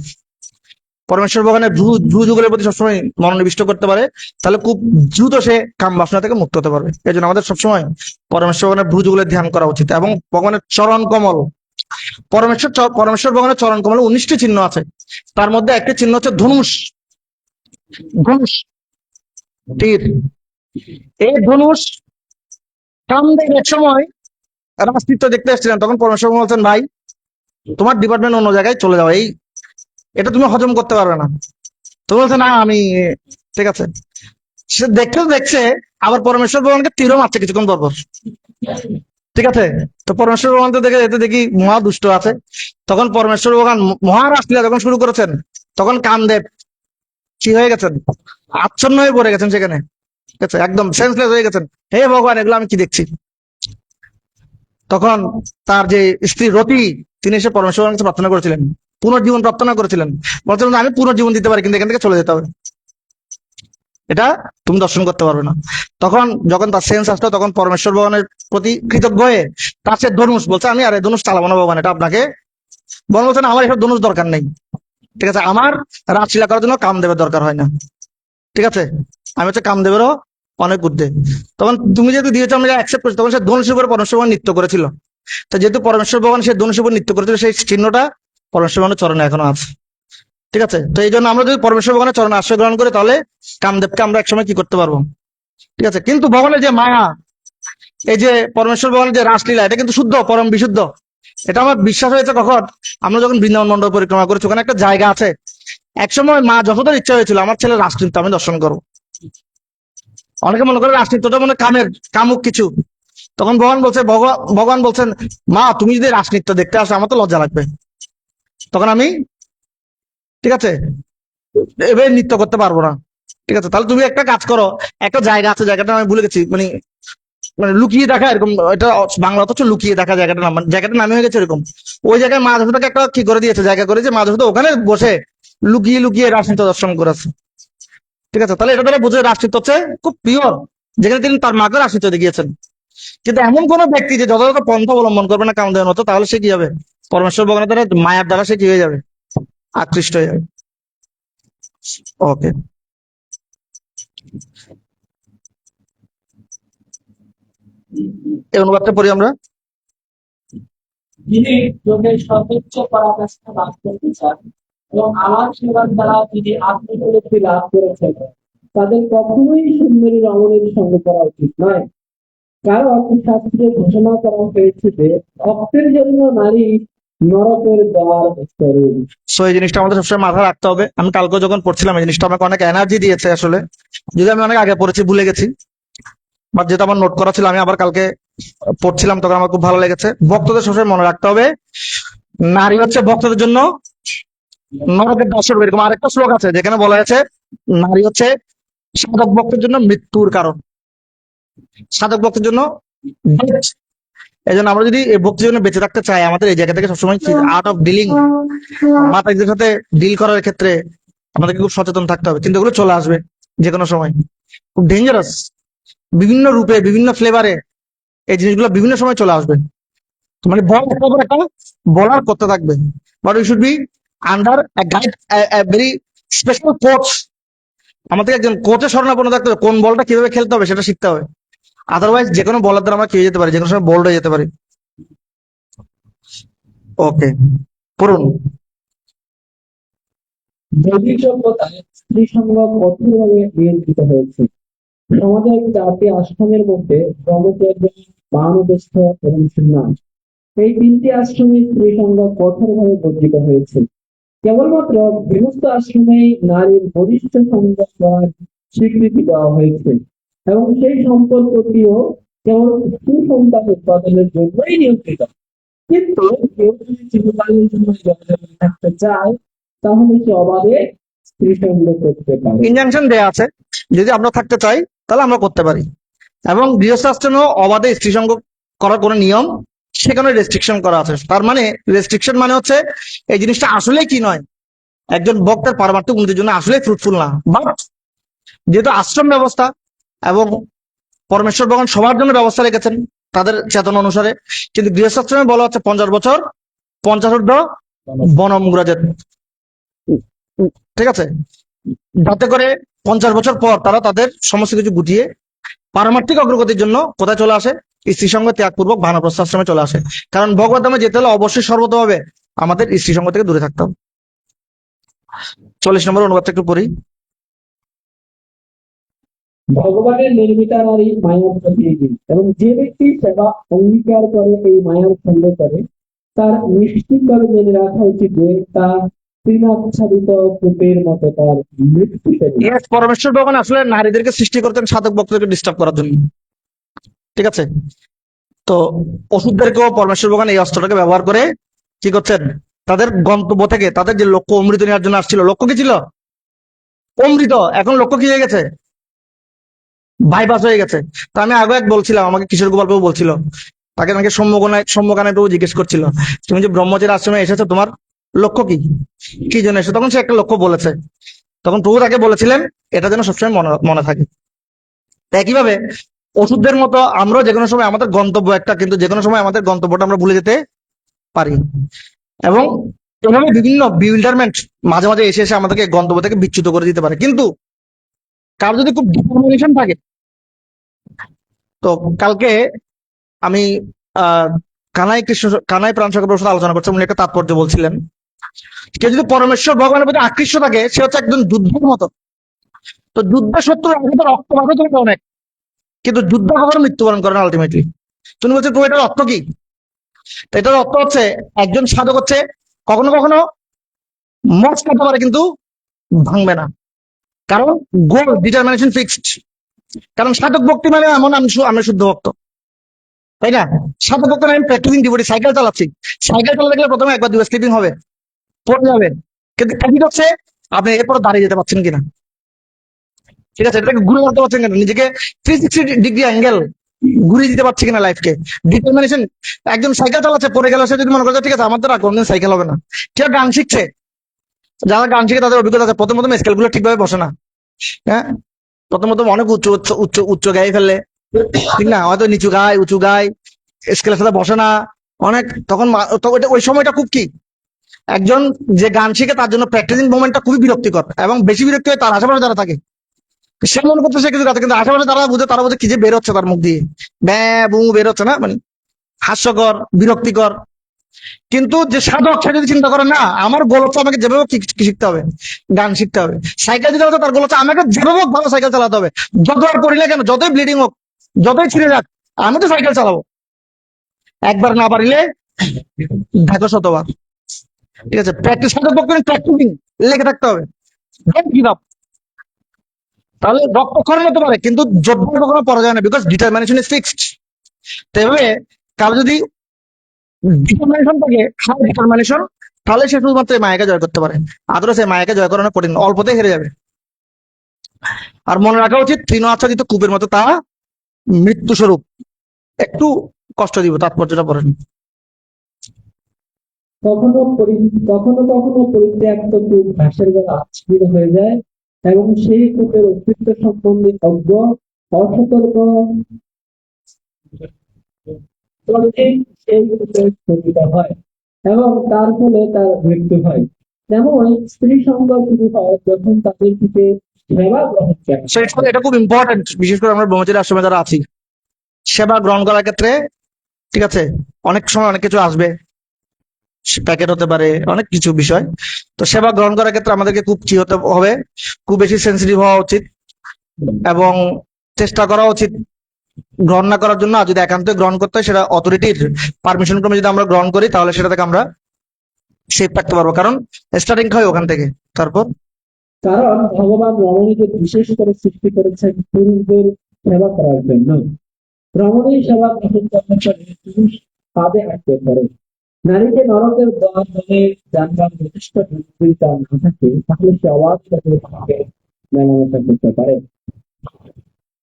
পরমেশ্বর ভগবানের ভ্রু যুগলের প্রতি সবসময় মনোনিবিষ্ট করতে পারে, তাহলে খুব দ্রুত সে কাম বাসনা থেকে মুক্ত হতে পারবে। এই জন্য আমাদের সবসময় পরমেশ্বর ভগবানের ভ্রু যুগলের ধ্যান করা উচিত। এবং ভগবানের চরণ কমল, পরমেশ্বর ভগবানের চরণ কমলে 19টি চিহ্ন আছে, তার মধ্যে একটি চিহ্ন হচ্ছে ধনুষ। ধনুষ তীর, এই ধনুষ কামদেব এক সময় রাজতীর্থ দেখতে এসেছিলেন, তখন পরমেশ্বর বলছেন, ভাই তোমার ডিপার্টমেন্ট অন্য জায়গায় চলে যাও, এটা তুমি হজম করতে পারবে না। তো বলছে না আমি, ঠিক আছে। সে দেখছে আবার পরমেশ্বর ভগবানকে তীরও মারছে কিছুক্ষণ পর পর, ঠিক আছে। তো পরমেশ্বর ভগবান তো দেখে, এতে দেখি মহা দুষ্ট আছে। তখন পরমেশ্বর ভগবান মহারাজ লীলা যখন শুরু করেছেন, তখন কামদেব কি হয়ে গেছেন, আচ্ছন্ন হয়ে পড়ে গেছেন সেখানে, ঠিক আছে, একদম সেন্সলেস হয়ে গেছেন। হে ভগবান এগুলো আমি কি দেখছি? তখন তার যে স্ত্রী রতি, তিনি এসে পরমেশ্বরের কাছে প্রার্থনা করেছিলেন, পুনর্জীবন প্রার্থনা করেছিলেন, বলছিলেন আমি পুনর্জীবন দিতে পারি, কিন্তু এখান থেকে চলে যেতে হবে, এটা তুমি দর্শন করতে পারবে না। তখন যখন তার সেন্স আসলো, তখন পরমেশ্বর ভগবানের প্রতি কৃতজ্ঞ হয়ে তার সে ধনুষ বলছে, আমি আর এই ধনুষ চালাবো না ভগবান, এটা আপনাকে। ভগবান বলছেন আমার এসব ধনুষ দরকার নেই, ঠিক আছে, আমার রাজলীলা করার জন্য কামদেবের দরকার হয় না, ঠিক আছে, আমি হচ্ছে কামদেবেরও অনেক ঊর্ধ্বে। তখন তুমি যেহেতু দিয়েছো, আমি অ্যাকসেপ্ট করছি, তখন সে ধনুষের উপরে পরমেশ্বর ভগবান নৃত্য করেছিল। তো যেহেতু পরমেশ্বর ভগবান সেই ধনুষের উপর নৃত্য করেছিল, সেই চিহ্নটা পরমেশ্বর ভগবানের চরণে এখনো আছে। ঠিক আছে, তো এই জন্য আমরা যদি পরমেশ্বর ভগবানের চরণে আশ্রয় গ্রহণ করি, তাহলে কামদেবকে আমরা একসময় কি করতে পারবো। ঠিক আছে, কিন্তু ভগবানের যে মায়া, এই যে পরমেশ্বর ভগবানের যে রাসলীলা, এটা কিন্তু শুদ্ধ, পরম বিশুদ্ধ। এটা আমার বিশ্বাস হয়েছে কখন, আমরা যখন বৃন্দাবন মন্ডল পরিক্রমা করেছি, ওখানে একটা জায়গা আছে, একসময় মা যশোদার ইচ্ছা হয়েছিল আমার ছেলে রাসনৃত্য আমি দর্শন করবো। অনেকে মনে করে রাসনৃত্যটা মনে হয় কামুক কিছু। তখন ভগবান বলছেন, মা তুমি যদি রাসনৃত্য দেখতে আসো আমার তো লজ্জা লাগবে। তখন আমি, ঠিক আছে, এভাবে নৃত্য করতে পারবো না। ঠিক আছে, তাহলে তুমি একটা কাজ করো, একটা জায়গা আছে, জায়গাটা আমি ভুলে গেছি, মানে মানে লুকিয়ে দেখা এরকম, এটা বাংলা অথচ লুকিয়ে দেখা জায়গাটার নাম, জায়গাটার নামই হয়ে গেছে এরকম। ওই জায়গায় মা যশোদাকে একটা কি করে দিয়েছে, জায়গা করে, যে মা যশোদা ওখানে বসে লুকিয়ে লুকিয়ে রাসনৃত্য দর্শন করেছে। ঠিক আছে, তাহলে এটা দ্বারা বোঝে রাসনৃত্য হচ্ছে খুব পিওর, যেখানে তিনি তার মাকে রাসনৃত্য দেখিয়েছেন। কিন্তু এমন কোন ব্যক্তি যে যথাযথ পন্থা অবলম্বন করবে না কামদেবের মতো, তাহলে সে কি হবে, পরমেশ্বর ভগবানের দ্বারা, মায়ার দ্বারা সে কি হয়ে যাবে, আকৃষ্ট হয়ে যাবে। ওকে, এই অনুবাদটা পড়ি আমরা। যিনি যোগের সর্বোচ্চ পরাকাষ্ঠা লাভ করতে চান এবং আমার সেবার দ্বারা যিনি আত্মোপলব্ধি লাভ করেছেন, তাদের কখনোই সুন্দরী রমণীর সঙ্গে করা উচিত নয়। কারণ শাস্ত্রে ঘোষণা করা হয়েছে যে ভক্তের জন্য নারী নরকের দ্বার স্তরূপ। সো এই জিনিসটা আমাদের সবসময় মাথায় রাখতে হবে। আমি কালকে যখন পড়ছিলাম, এই জিনিসটা আমাকে অনেক এনার্জি দিয়েছে আসলে, যদি আমি অনেক আগে পড়েছি ভুলে গেছি, বাট যেটা আমার নোট করা ছিল আমি আবার কালকে পড়ছিলাম, তখন আমার খুব ভালো লেগেছে। ভক্তদের সবসময় মনে রাখতে হবে, নারী হচ্ছে ভক্তদের জন্য নরকের দ্বার স্বরূপ। এরকম আরেকটা শ্লোক আছে যেখানে বলা আছে নারী হচ্ছে সাধক ভক্তের জন্য মৃত্যুর কারণ, সাধক ভক্তের জন্য death। এই জন্য আমরা যদি এই ভক্তি জীবনে বেঁচে থাকতে চাই, আমাদের এই জায়গা থেকে সবসময় আর্ট অফ ডিলিং, মাতাদের সাথে ডিল করার ক্ষেত্রে আমাদেরকে খুব সচেতন থাকতে হবে। কিন্তু এগুলো চলে আসবে যে কোনো সময়, খুব ডেঞ্জারাস, বিভিন্ন রূপে বিভিন্ন ফ্লেভারে এই জিনিসগুলো বিভিন্ন সময় চলে আসবে। তো মানে একটা বলার করতে থাকবে, but we should be under guide, very special coach. আমাদের একজন কোচের শরণাপন্ন থাকতে হবে, কোন বলটা কিভাবে খেলতে হবে সেটা শিখতে হবে। আদারওয়াইজ যে কোনো বলার দ্বারা আমরা খেয়ে যেতে পারি, যে কোনো সময় বোল্ড হয়ে যেতে পারি। ওকে, পড়ুন। বৈদিক সভ্যতায় স্ত্রী সঙ্গ কঠোরভাবে নিয়ন্ত্রিত হয়েছে। সমাজের চারটি আশ্রমের মধ্যে ব্রহ্মচর্য, বানপ্রস্থ এবং সন্ন্যাস, এই তিনটি আশ্রমে স্ত্রী সঙ্গ কঠোরভাবে বর্জিত হয়েছে। কেবলমাত্র গৃহস্থ আশ্রমে নারীর বরিষ্ঠ সঙ্গ করার স্বীকৃতি দেওয়া হয়েছে এবং সেই সম্পর্কটিও কেবল সুসন্তান উৎপাদনের জন্যই নিয়ন্ত্রিত। কিন্তু কেউ যদি চিরকালের জন্য জগতে থাকতে চায়, তাহলে সে অবাধে স্ত্রী সঙ্গ করতে পারে। ইনজাংশন দেয়া আছে, যদি আমরা থাকতে চাই তাহলে আমরা করতে পারি। এবং গৃহস্থাশ্রমেও অবাধে স্ত্রী সঙ্গ করার কোনো নিয়ম, সেখানে রেস্ট্রিকশন করা আছে। তার মানে রেস্ট্রিকশন মানে হচ্ছে এই জিনিসটা আসলে কি নয়, একজন ভক্তের পারমার্থিক উন্নতির জন্য আসলে ফ্রুটফুল না। বাট যেহেতু আশ্রম ব্যবস্থা এবং পরমেশ্বর ভগবান সবার জন্য ব্যবস্থা রেখেছেন তাদের চেতনা অনুসারে, কিন্তু গৃহস্থাশ্রমে বলা হচ্ছে 50 বছর 50 বনম গ্রাজেত। ঠিক আছে, যাতে করে 50 বছর পর তারা তাদের সমস্ত কিছু গুটিয়ে পারমার্থিক অগ্রগতির জন্য কোথায় চলে আসে, স্ত্রী সঙ্গ ত্যাগপূর্বক বানপ্রস্থ আশ্রমে চলে আসে। কারণ ভগবত ধামে যেতে হলে অবশ্যই সর্বতভাবে আমাদের স্ত্রী সঙ্গ থেকে দূরে থাকতে হবে। 40 নম্বর অনুবাদটা একটু পড়ি। ভগবানের নির্মিতা নারী মায়ার প্রতিনিধি এবং যে ব্যক্তি সেবা অঙ্গীকার করে এই মায়ার সঙ্গ করে, তার নিশ্চিতভাবে জেনে রাখা উচিত যে তার তৃণাচ্ছাদিত কূপের মতো তার মৃত্যু সেদিন। ইয়েস, পরমেশ্বর ভগবান আসলে নারীদেরকে সৃষ্টি করতেন সাধক ভক্তদেরকে ডিস্টার্ব করার জন্য। ঠিক আছে, তো ওষুধদেরকেও পরমেশ্বর ভগবান এই অস্ত্রটাকে ব্যবহার করে কি করছেন, তাদের গন্তব্য থেকে, তাদের যে লক্ষ্য অমৃত নেওয়ার জন্য আসছিল, লক্ষ্য কি ছিল অমৃত, এখন লক্ষ্য কি হয়ে গেছে, বাইপাস হয়ে গেছে। তো আমি আগে এক বলছিলাম, আমাকে কিশোর গোপাল প্রভু বলছিল, তাকে নাকি সৌম্যকানায় প্রভু জিজ্ঞেস করছিল, তুমি যে ব্রহ্মচারী আশ্রমে এসেছো তোমার লক্ষ্য কি, কি জন্য এসেছো? তখন সে একটা লক্ষ্য বলেছে, তখন প্রভু তাকে বলেছিলেন এটা যেন সবসময় মনে মনে থাকে। তো একইভাবে ওষুধের মতো আমরা যে কোনো সময় আমাদের গন্তব্য একটা, কিন্তু যে কোনো সময় আমাদের গন্তব্যটা আমরা ভুলে যেতে পারি। এবং এভাবে বিভিন্ন বিল্ডারমেন্ট মাঝে মাঝে এসে এসে আমাদেরকে গন্তব্য থেকে বিচ্যুত করে দিতে পারে। কিন্তু কার যদি খুব ডিটারমিনেশন থাকে, তো কালকে আমি কানাই প্রাণ সাগর সাথে আলোচনা করছে, উনি একটা তাৎপর্য বলছিলেন। কেউ যদি পরমেশ্বর ভগবানের প্রতি আকৃষ্ট থাকে, সে হচ্ছে একজন যুদ্ধের মতো। তো যুদ্ধের শত্রুর আগে তো রক্ত পাবে তুমি অনেক, কিন্তু যুদ্ধ কখনো মৃত্যুবরণ করে না আলটিমেটলি। তুমি বলছো তো এটার অর্থ কি? তো এটার অর্থ হচ্ছে একজন সাধক হচ্ছে কখনো কখনো মচ কাটতে পারে কিন্তু ভাঙবে না, কারণ গোল ডিটারমিনেশন ফিক্সড। কারণ সাধক ভক্তি মানে এমন আমি শুদ্ধ ভক্ত, তাই না? সাধক ভক্ত মানে আমি প্র্যাকটিসিং ডিভোটি, সাইকেল চালাচ্ছি। সাইকেল চালাতে গেলে প্রথমে একবার দুবার স্লিপিং হবে, পড়ে যাবেন, কিন্তু কাহিনী হচ্ছে আপনি এরপর দাঁড়িয়ে যেতে পারছেন কিনা, ঠিক আছে? এটাকে ঘুরে করতে পারছেন কিনা, নিজেকে 360 ডিগ্রি অ্যাঙ্গেল ঘুরিয়ে দিতে পারছে কিনা লাইফকে, ডিটারমিনেশন। একজন সাইকেল চালাচ্ছে, পড়ে গেল, সে যদি মনে করে ঠিক আছে আমার দ্বারা কোনদিন সাইকেল হবে না। কেউ গান শিখছে, যারা গান শিখে তাদের অভিজ্ঞতা আছে, প্রথম প্রথম স্কেল গুলো ঠিকভাবে বসে না। হ্যাঁ, প্রথম প্রথম অনেক উচ্চ উচ্চ উচ্চ উচ্চ গায়ে ফেললে, ঠিক না? হয়তো নিচু গায় উঁচু গায়, স্কেলের সাথে বসে না অনেক, তখন ওই সময়টা খুব কি, একজন যে গান শিখে তার জন্য প্র্যাকটিসিং মোমেন্টটা খুবই বিরক্তিকর, এবং বেশি বিরক্তি হয় তার আশেপাশে যারা থাকে। সে মনে করতে সে কিছু কথা, কিন্তু আশেপাশে তারা বুঝে কি যে বের হচ্ছে তার মুখ দিয়ে, ব্যা বু বের হচ্ছে না, মানে হাস্যকর বিরক্তিকর। কিন্তু যে সাধক, সে যদি চিন্তা করে না আমার গোল হচ্ছে আমাকে যেভাবে কি শিখতে হবে, গান শিখতে হবে। সাইকেল দিতে হবে, তার গোল হচ্ছে আমাকে যেভাবে হোক ভালো সাইকেল চালাতে হবে, যত আর পড়িলে কেন, যতই ব্লিডিং হোক, যতই ছিঁড়ে যাক, আমি তো সাইকেল চালাবো। একবার না পারিলে দেখো শতবার, ঠিক আছে? প্র্যাকটিস সাধক ভক্ত প্র্যাকটিসিং লেগে থাকতে হবে, ডোন্ট গিভ আপ। তাহলে রক্তক্ষরণ হতে পারে কিন্তু যোদ্ধা কখনো পরাজয় না, বিকজ ডিটারমিনেশন ইজ ফিক্সড। তো এভাবে কারো যদি ডিটারমিনেশন থাকে, হাই ডিটারমিনেশন, তাহলে সে শুধুমাত্র এই মায়াকে জয় করতে পারে। আদৌ সেই মায়াকে জয় করানো কঠিন, অল্পতেই হেরে যাবে। আর মনে রাখা উচিত তৃণ আচ্ছাদিত কূপের মতো তা মৃত্যু স্বরূপ। একটু কষ্ট দিব, তাৎপর্যটা পড়েন। কখনো কখনো পরিত্যক্ত কূপ ঘাসের দ্বারা আচ্ছাদিত হয়ে যায় এবং সেই কূপের অস্তিত্ব সম্বন্ধে অজ্ঞ অসতর্ক ততদিন সেই কূপের ক্ষতিটা হয় এবং তার ফলে তার মৃত্যু হয়। যেমন স্ত্রী সঙ্গ শুরু হয় যখন তাদের থেকে সেবা গ্রহণ করে। এটা খুব ইম্পর্টেন্ট, বিশেষ করে আমরা ব্রহ্মচারী আশ্রমে যারা আছি, সেবা গ্রহণ করার ক্ষেত্রে, ঠিক আছে, অনেক সময় অনেক কিছু আসবে, প্যাকেট হতে পারে, অনেক কিছু বিষয়। তো সেবা গ্রহণ করার ক্ষেত্রে আমাদেরকে খুব কি হতে হবে, খুব বেশি সেন্সিটিভ হওয়া উচিত, এবং চেষ্টা করা উচিত গ্রহণ না করার জন্য। আর যদি একান্ত গ্রহণ করতে হয়, সেটা অথরিটির পারমিশন ক্রমে যদি আমরা গ্রহণ করি, তাহলে সেটা থেকে আমরা সেফ থাকতে পারবো, কারণ স্টার্টিং হয় ওখান থেকে। তারপর কারণ ভগবান রমণীকে বিশেষ করে সৃষ্টি করেছেন পুরুষদের সেবা করার জন্য। রমণী সেবা গ্রহণ করার পরে পুরুষ পাদে আটকে পড়ে। নারীকে নরকের দ্বার বলে জানবার যথেষ্ট নিশ্চয়তা না থাকে, তাহলে সে অবাধ ভাবে মেলামেশা করতে পারে।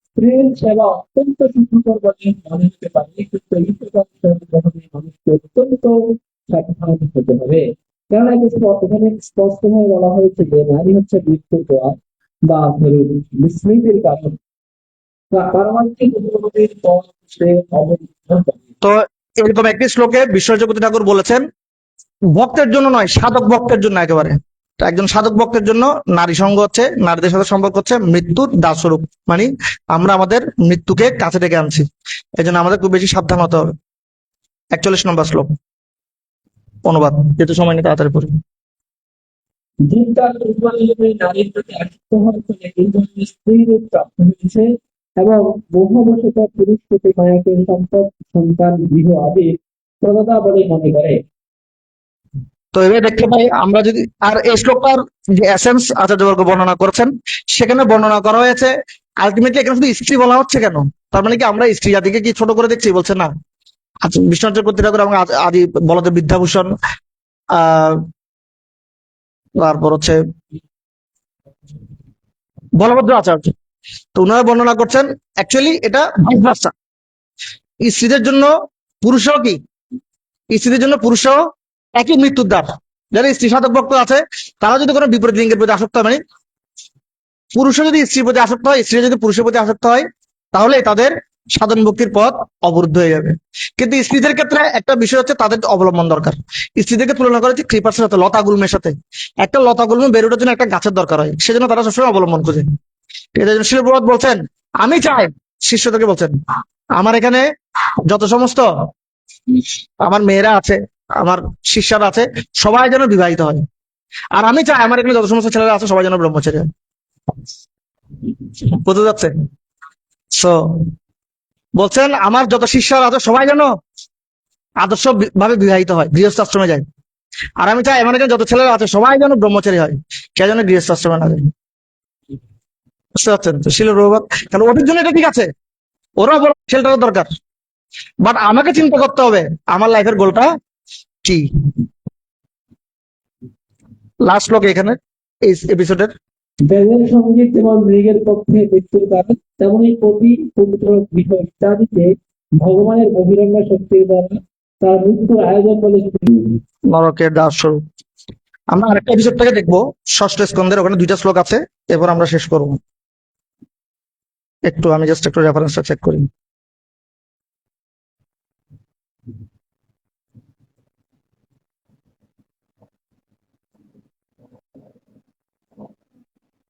স্ত্রীর সেবা অত্যন্ত সুখকর বলে মনে হতে পারে, কিন্তু এই প্রকার গ্রহণে মানুষকে অত্যন্ত সাবধান হতে হবে। কারণ এখানে স্পষ্টভাবে বলা হয়েছে যে নারী হচ্ছে মৃত্যুর দ্বার বা বিস্মৃতির কারণ। পারমার্থিক উপলব্ধির পর সে অবরুদ্ধ করে। তো এরকম একটি শ্লোকে বিশ্বজগতী ঠাকুর বলেছেন, ভক্তের জন্য নয়, সাধক ভক্তের জন্য একেবারে। তো একজন সাধক ভক্তের জন্য নারী সঙ্গ হচ্ছে, নারীদের সাথে সম্পর্ক হচ্ছে মৃত্যুর দাসস্বরূপ, মানে আমরা আমাদের মৃত্যুকে কাছে ডেকে আনছি। এই জন্য আমাদের খুব বেশি সাবধান হতে হবে। 41 নম্বর শ্লোক অনুবাদ, যেহেতু সময় নেই তাড়াতাড়ি পড়ি। জীবকাল দুর্বল নারীর প্রতি আসক্ত হওয়ার ফলে এই ধরনের স্ত্রী রূপ প্রাপ্ত হয়েছে এবং মোহবশত পুরুষ প্রতি মায়াকে সম্পদ সন্তান গৃহ আদি প্রদাতা বলে মনে করে। তো এভাবে দেখতে পাই আমরা যদি, আর এই শ্লোকটার যে এসেন্স আচার্যবর্গ বর্ণনা করেছেন, সেখানে বর্ণনা করা হয়েছে আলটিমেটলি এখানে শুধু স্ত্রী বলা হচ্ছে কেন, তার মানে কি আমরা স্ত্রী জাতিকে কি ছোট করে দেখছি? বলছে না। আচ্ছা, বিশ্বনাথ চক্রবর্তী ঠাকুর এবং আদি বলদেব বিদ্যাভূষণ, তারপর হচ্ছে বলভদ্র আচার্য, তো ওনারা বর্ণনা করছেন অ্যাকচুয়ালি এটা ভাইস ভার্সা। স্ত্রীদের জন্য পুরুষও কি, স্ত্রীদের জন্য পুরুষও একই মৃত্যুর দ্বার। যারা স্ত্রী সাধক ভক্ত আছে, তারা যদি কোনো বিপরীত লিঙ্গের প্রতি আসক্ত হয়, মানে পুরুষও যদি স্ত্রীর প্রতি আসক্ত হয়, স্ত্রী যদি পুরুষের প্রতি আসক্ত হয়, তাহলে তাদের সাধন ভক্তির পথ অবরুদ্ধ হয়ে যাবে। কিন্তু স্ত্রীদের ক্ষেত্রে একটা বিষয় হচ্ছে তাদের অবলম্বন দরকার। স্ত্রীদেরকে তুলনা করেছে ক্রিপাসের সাথে, লতা গুল্মের সাথে। একটা লতা গুল্ম বের ওঠার জন্য একটা গাছের দরকার হয়, সেজন্য তারা সবসময় অবলম্বন খুঁজে। শিল প্রভাত বলছেন, আমি চাই, শিষ্যদেরকে বলছেন, আমার এখানে যত সমস্ত আমার মেয়েরা আছে, আমার শিষ্যরা আছে, সবাই যেন বিবাহিত হয়। আর আমি চাই আমার এখানে যত সমস্ত ছেলেরা আছে সবাই যেন ব্রহ্মচারী হয়। বুঝতে যাচ্ছে? সো বলছেন আমার যত শিষ্যরা আছে সবাই যেন আদর্শ ভাবে বিবাহিত হয়, গৃহস্থ আশ্রমে যায়। আর আমি চাই আমার এখানে যত ছেলেরা আছে সবাই যেন ব্রহ্মচারী হয়, কে যেন গৃহস্থ আশ্রমে না যায়। বুঝতে পারছেন তো? শিল প্রভুপাদ, কারণ ওদের জন্য এটা ঠিক আছে, ওরা বড় ছেলেটারও দরকার, বাট আমাকে চিন্তা করতে হবে আমার লাইফের গোলটা কি। লাস্ট লোক এখানে এই এপিসোডের। বেদের সঙ্গীত যেমন মৃগের পক্ষে মৃত্যুর কারণ, তেমনি প্রতি পবিত্র বিষয় ইত্যাদিকে ভগবানের বহিরঙ্গ শক্তির দ্বারা তার মৃত্যুর আয়োজন বলে নরকের দাস স্বরূপ। আমরা আরেকটা এপিসোডটাকে দেখবো, ষষ্ঠ স্কন্ধের, ওখানে 2টা শ্লোক আছে, এরপর আমরা শেষ করবো। একটু আমি জাস্ট একটু রেফারেন্সটা চেক করি।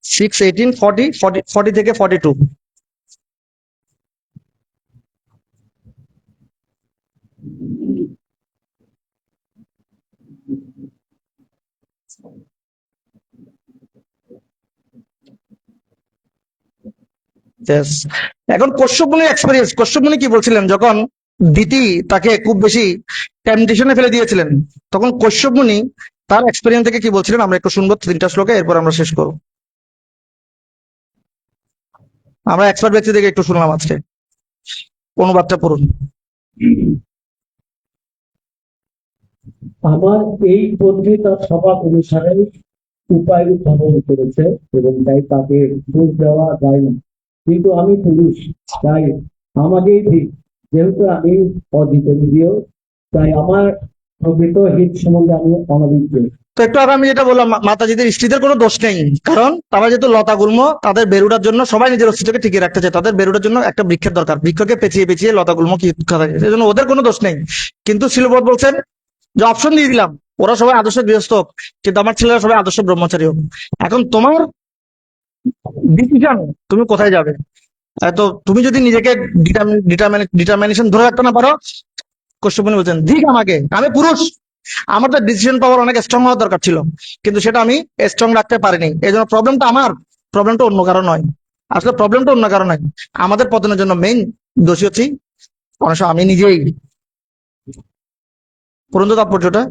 সিক্স 18 40 থেকে 42। Yes. এখন কশ্যপ মুনির এক্সপেরিয়েন্স, কশ্যপ মুনি কি বলছিলেন যখন দিতি তাকে খুব বেশি টেম্পটেশনে ফেলে দিয়েছিলেন, তখন কশ্যপ মুনি তার এক্সপেরিয়েন্স থেকে কি বলছিলেন আমরা একটু শুনবো 3টা শ্লোকে, এরপর আমরা শেষ করবো। আমরা এক্সপার্ট ব্যক্তি থেকে একটু শুনলাম আজকে, অনুবাদটা পড়ুন। আমার এই পদ্ধতি তার স্বভাব অনুসারে উপায় উদ্ভাবন করেছে এবং তাই তাকে দোষ দেওয়া যায় না। কিন্তু আমি পুরুষ, তাই আমাকেই ঠিক, যেহেতু আমি অদ্বিতীয়, তাই আমার প্রকৃত হিত সম্বন্ধে আমি অনভিজ্ঞ। তো একটু আগে আমি যেটা বললাম, মাতাজিদের স্ত্রীদের কোনো দোষ নেই, কারণ তারা যেহেতু লতা গুল্ম, তাদের বেরুটার জন্য সবাই নিজের অস্তিত্বকে টিকিয়ে রাখতে চায়, তাদের বেরুটার জন্য একটা বৃক্ষের দরকার, বৃক্ষকে পেঁচিয়ে পেঁচিয়ে লতা গুল্ম কি থাকে, সেই জন্য ওদের কোনো দোষ নেই। কিন্তু শিলবোধ বলছেন যে অপশন দিয়ে দিলাম, ওরা সবাই আদর্শ গৃহস্থ হোক, কিন্তু আমার ছেলেরা সবাই আদর্শ ব্রহ্মচারী হোক। এখন তোমার ডিসিশন, তুমি কোথায় যাবে। তো তুমি যদি নিজেকে ডিটারমিনেশন ধরে রাখতে না পারো, কশ্যপ মুনি বলছেন দিক আমাকে, আমি পুরুষ, আমার তো ডিসিশন পাওয়ার অনেক স্ট্রং হওয়ার দরকার ছিল, কিন্তু সেটা আমি স্ট্রং রাখতে পারিনি। এই জন্য প্রবলেমটা আমার, প্রবলেমটা অন্য কারো নয়। আসলে প্রবলেমটা অন্য কারো নয়, আমাদের পতনের জন্য মেইন দোষী হচ্ছি অনেক সময় আমি নিজেই। পরন্ত তাৎপর্যটা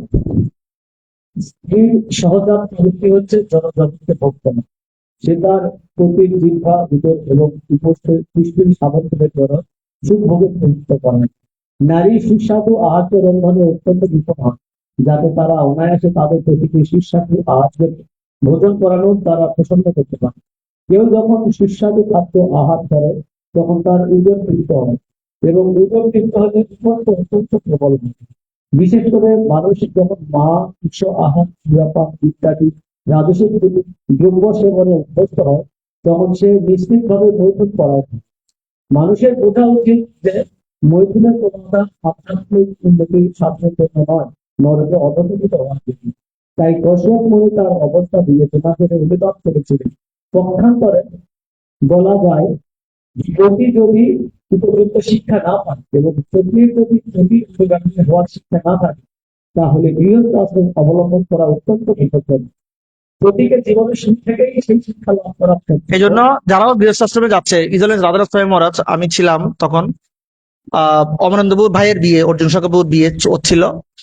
এই সহজাত প্রবৃত্তি হচ্ছে জনজগৎকে ভোগ করা। সে তার প্রতি জিহ্বা ভিতর এবং উপস্থিত পুষ্টির সামর্থ্যের জন্য সুখ ভোগে প্রযুক্ত করে। নারী সুস্বাদু আহার্য রন্ধনে অত্যন্ত বিপদ হয়, যাতে তারা অনায়াসে তাদের প্রতিটি সুস্বাদু আহার্য ভোজন করানোর দ্বারা প্রসন্ন করতে পারে। কেউ যখন সুস্বাদু খাদ্য আহার করে তখন তার ওজন তৃপ্ত হয় এবং ওজন তৃপ্ত হলে অত্যন্ত অত্যন্ত প্রবল হয়। বিশেষ করে মানুষের যখন উৎস আহার ক্রিয়াপান ইত্যাদি রাজস্বিক দ্রব্য সেবনে অভ্যস্ত হয়, তখন সে নিশ্চিতভাবে মৈথুন করায়। মানুষের বোঝা উচিত যে মৈথুনের প্রবণতা আধ্যাত্মিক উন্নতির সাধনের জন্য নয়, নরকে অধপতিত হওয়ার জন্য। তাই কশ্যপ মুনি তার অবস্থা বিবেচনা করে অনুবাদ করেছিলেন। পক্ষান্তরে বলা যায়, যোগী যদি উপযুক্ত শিক্ষা না পান এবং ক্ষত্রিয় যদি অনুগামী হওয়ার শিক্ষা না থাকে, তাহলে গৃহস্থ আশ্রম অবলম্বন করা অত্যন্ত বিপজ্জনক। প্রতীকের জীবনের শুরু থেকেই সেই শিক্ষা লাভ করা এই জন্য যারাও গৃহস্থাশ্রমে যাচ্ছে, ইজলেন্স রাধারাজ স্বামী মহারাজ, আমি ছিলাম তখন, অমরেন্দ্রবাবুর ভাইয়ের বিয়ে, অর্জুন সরকারবাবুর বিয়ে হচ্ছিল,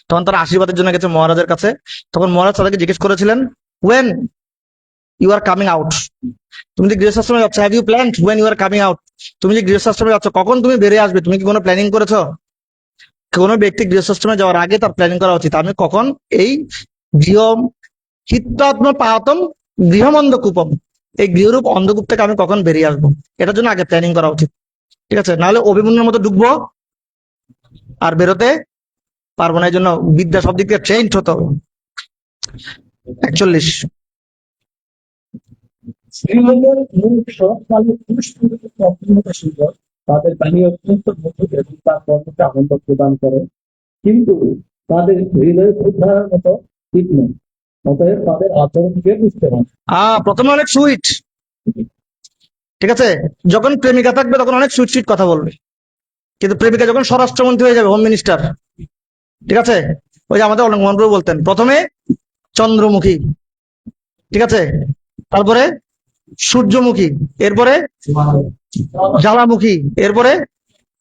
তখন তারা আশীর্বাদের জন্য গেছে মহারাজের কাছে। তখন মহারাজ তাদেরকে জিজ্ঞেস করেছিলেন, when you are coming out, তুমি যে গৃহস্থাশ্রমে যাচ্ছ, have you planned when you are coming out, তুমি যে গৃহস্থাশ্রমে যাচ্ছ কখন তুমি বেরিয়ে আসবে, তুমি কি কোনো প্ল্যানিং করেছো। কোনো ব্যক্তি গৃহস্থাশ্রমে যাওয়ার আগে তার প্ল্যানিং করা উচিত, আমি কখন এই গৃহ হিত্যাত্ম পাতম গৃহমন্ধ কূপম, এই গৃহরূপ অন্ধকূপ থেকে আমি কখন বেরিয়ে আসবো, এটার জন্য আগে প্ল্যানিং করা উচিত। ঠিক আছে, নাহলে অভিমন্যুর মতো ঢুকবো আর বেরোতে পারবো না। এই জন্য বিদ্যা সব দিক থেকে ট্রেন্ড হতে হবে। 41। শ্রীমঙ্গল মুখ সবকালে অত্যন্ত সুন্দর, তাদের বাণী অত্যন্ত মধুর এবং তার কর্মকে আনন্দ প্রদান করে, কিন্তু তাদের হৃদয়ে উদ্ধারের মতো ঠিক নয়। অতএব তাদের আচরণকে বুঝতে হবে। প্রথমে অনেক সুইট, ঠিক আছে, যখন প্রেমিকা থাকবে তখন অনেক সুইট সুইট কথা বলবে, কিন্তু প্রেমিকা যখন স্বরাষ্ট্রমন্ত্রী হয়ে যাবে, হোম মিনিস্টার, ঠিক আছে, ওই যে আমাদের অনেক মহানপ্রভু বলতেন, প্রথমে চন্দ্রমুখী, ঠিক আছে, তারপরে সূর্যমুখী, এরপরে জ্বালামুখী, এরপরে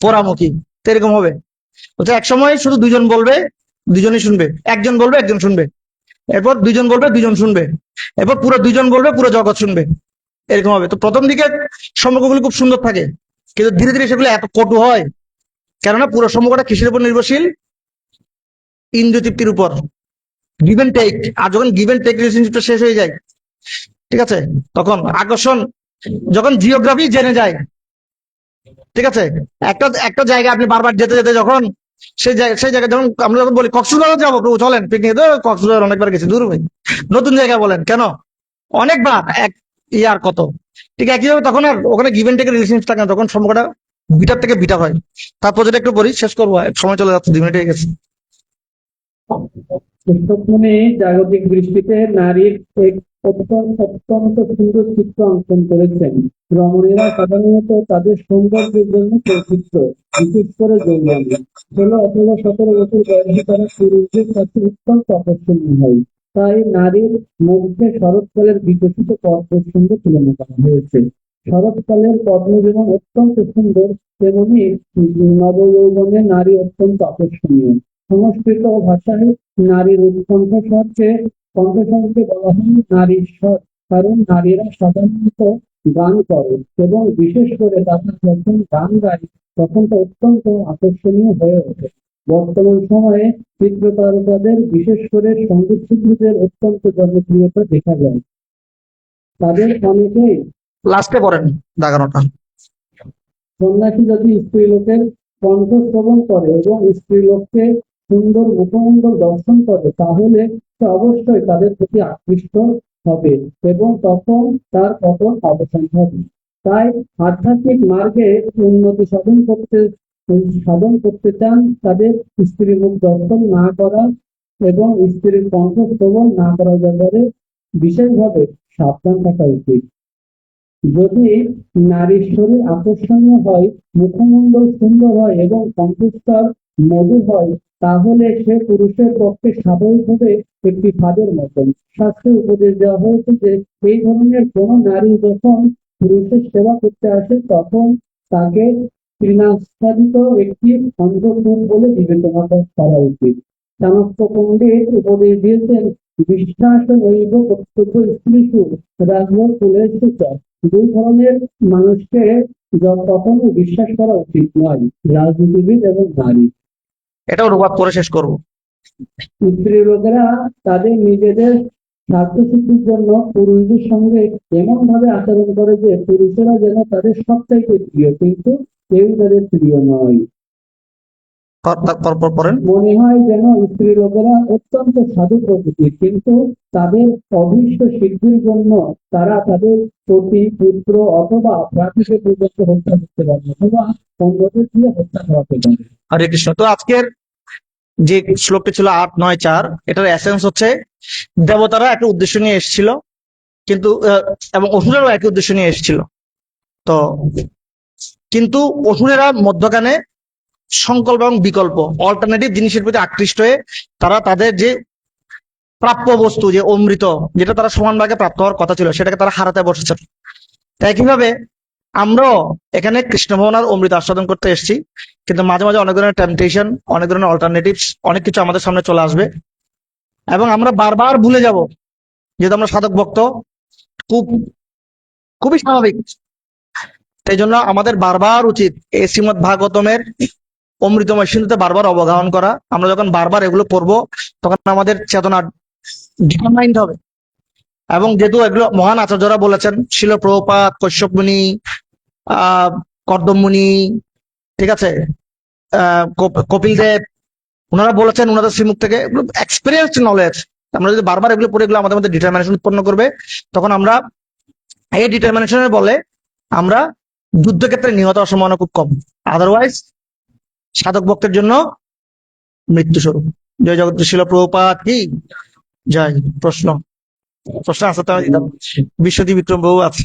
পোড়ামুখী। তো এরকম হবে, বলছে এক সময় শুধু দুজন বলবে, দুজনই শুনবে, একজন বলবে একজন শুনবে, এরপর দুজন বলবে দুজন শুনবে, এরপর পুরো দুজন বলবে পুরো জগৎ শুনবে, এরকম হবে। তো প্রথম দিকে সম্পর্কগুলো খুব সুন্দর থাকে, কিন্তু ধীরে ধীরে সেগুলো এত কটু হয়, কেননা পুরো সম্পর্কটা কিসের উপর নির্ভরশীল? ইন্দ্রিয় তৃপ্তির উপর, গিভ এন্ড টেক। আর যখন গিভ এন্ড টেক রিলেশনশিপটা শেষ হয়ে যায়, ঠিক আছে, তখন আকর্ষণ, যখন জিওগ্রাফি জেনে যায়, ঠিক আছে, একটা একটা জায়গায় আপনি বারবার যেতে যেতে যখন সেই জায়গায়, যখন আমরা যখন বলি কক্সবাজার যাবো প্রভু চলেন পিকনিক, কক্সবাজার অনেকবার গেছি, দূর ভাই, নতুন জায়গা বলেন কেন, অনেকবার, এক ইয়ার কত, ঠিক একইভাবে তখন আর ওখানে গিভ এন্ড টেকের রিলেশনশিপ থাকে না, তখন সম্পর্কটা বিটার থেকে বিটার হয়। তারপর যেটা একটু বলি, শেষ করবো, সময় চলে যাচ্ছে, 2 মিনিট হয়ে গেছে। পুস্তকমণি জাগতিক দৃষ্টিতে নারীর এক অত্যন্ত সুন্দর চিত্র অঙ্কন করেছেন। রমণীরা সাধারণত তাদের সৌন্দর্যের জন্য প্রসিদ্ধ, বিশেষ করে যৌবনে 16 অথবা 17 বছর বয়সে তারা পুরুষদের কাছে অত্যন্ত আকর্ষণীয় হয়। তাই নারীর মধ্যে শরৎকালের বিকশিত পদ্মের সঙ্গে তুলনা করা হয়েছে। শরৎকালের পদ্ম যেমন অত্যন্ত সুন্দর, তেমনি নবযৌবনে নারী অত্যন্ত আকর্ষণীয়। সংস্কৃত ভাষায় নারীর কণ্ঠস্বরকে বলা হয় নারীর স্বর, কারণ নারীরা সাধারণত গান করে এবং বিশেষ করে তারা যখন গান গায় তখন তা অত্যন্ত আকর্ষণীয় হয়ে ওঠে। বর্তমান সময়ে চিত্রতারকাদের, বিশেষ করে সঙ্গীত শিল্পীদের অত্যন্ত জনপ্রিয়তা দেখা যায়। তাদের অনেকেই লাস্টে পড়েন দাগানোটা। সন্ন্যাসী যদি স্ত্রীলোকের কণ্ঠ শ্রবণ করে এবং স্ত্রীলোককে সুন্দর মুখমণ্ডল দর্শন করে, তাহলে সে অবশ্যই তাদের প্রতি আকৃষ্ট হবে এবং তখন তার পতন অবসান হবে। তাই আধ্যাত্মিক মার্গে উন্নতি সাধন করতে চান তাদের স্ত্রীর মুখ দর্শন না করা এবং স্ত্রীর কণ্ঠ শ্রবণ না করার ব্যাপারে বিশেষভাবে সাবধান থাকা উচিত। যদি নারীর শরীর আকর্ষণীয় হয়, মুখমণ্ডল সুন্দর হয় এবং কণ্ঠস্বর মধুর হয়, তাহলে সে পুরুষের পক্ষে স্বাভাবিকভাবে একটি ফাঁদের মতন। শাস্ত্রে উপদেশ দেওয়া হয়েছে যে এই ধরনের কোন নারী যখন পুরুষের সেবা করতে আসে তখন তাকে তৃণাচ্ছাদিত একটি অন্ধকূপ বলে বিবেচনা করা উচিত। চাণক্য পণ্ডিত উপদেশ দিয়েছেন, বিশ্বাস নৈব কর্তব্য স্ত্রীষু রাজভোগ কুলেষু চ। 2 ধরনের মানুষকে কখনো বিশ্বাস করা উচিত নয়, রাজনীতিবিদ এবং নারী। এটা অনুবাদ করে শেষ করবো। স্ত্রী লোকেরা তাদের নিজেদের স্বার্থ সিদ্ধির জন্য পুরুষদের সঙ্গে এমন ভাবে আচরণ করে যে পুরুষেরা যেন তাদের সবচাইতে প্রিয়, কিন্তু কেউ তাদের প্রিয় নয়। তারপর পড়েন। মনে হয় যেন স্ত্রী লোকেরা অত্যন্ত সাধু প্রকৃতির, কিন্তু তাদের অভীষ্ট সিদ্ধির জন্য তারা তাদের সতী, পুত্র অথবা ভ্রাতৃকে পর্যন্ত হত্যা করতে পারে অথবা অন্যদের দিয়ে হত্যা করাতে পারে। হরে কৃষ্ণ। তো আজকের যে শ্লোকটি ছিল 8, 9, 4, এটার এসেন্স হচ্ছে দেবতারা একটা উদ্দেশ্য নিয়ে এসেছিল, কিন্তু এবং অসুরেরাও একই উদ্দেশ্য নিয়ে এসেছিল। তো কিন্তু অসুরেরা মধ্যখানে সংকল্প এবং বিকল্প, অল্টারনেটিভ জিনিসের প্রতি আকৃষ্ট হয়ে তারা তাদের যে প্রাপ্য বস্তু, যে অমৃত, যেটা তারা সমান ভাগে প্রাপ্ত হওয়ার কথা ছিল, সেটাকে তারা হারাতে বসেছে। তাই একইভাবে আমরাও এখানে কৃষ্ণ ভবনার অমৃত আস্বাদন করতে এসেছি, কিন্তু মাঝে মাঝে অনেক ধরনের টেম্পটেশন, অনেক ধরনের অল্টারনেটিভস, অনেক কিছু আমাদের সামনে চলে আসবে এবং আমরা বারবার ভুলে যাব, যেহেতু আমরা সাধক ভক্ত, খুব খুবই স্বাভাবিক। তাই জন্য আমাদের বারবার উচিত এই শ্রীমদ ভাগবতমের অমৃতময় সিন্ধুতে বারবার অবগাহন করা। আমরা যখন বারবার এগুলো পড়বো তখন আমাদের চেতনা ডিটারমাইন্ড হবে। এবং যেহেতু এগুলো মহান আচার্যরা বলেছেন, শিল প্রভুপাদ, কশ্যপ মুনি, কর্দম মুনি, ঠিক আছে, কপিল দেব, ওনারা বলেছেন ওনাদের শ্রীমুখ থেকে, এক্সপিরিয়েন্সড নলেজ। আমরা যদি বারবার এগুলো পড়ে, এগুলো আমাদের মধ্যে ডিটারমিনেশন উৎপন্ন করবে, তখন আমরা এই ডিটারমিনেশনের বলে আমরা যুদ্ধক্ষেত্রে নিহত হওয়ার সম্ভাবনা খুব কম। আদারওয়াইজ সাধক ভক্তের জন্য মৃত্যু স্বরূপ। জয় জগৎ শিল প্রভুপাদ কি জয়। প্রশ্ন আছে তো? বিশ্বজিৎ বিক্রম বাবু আছে।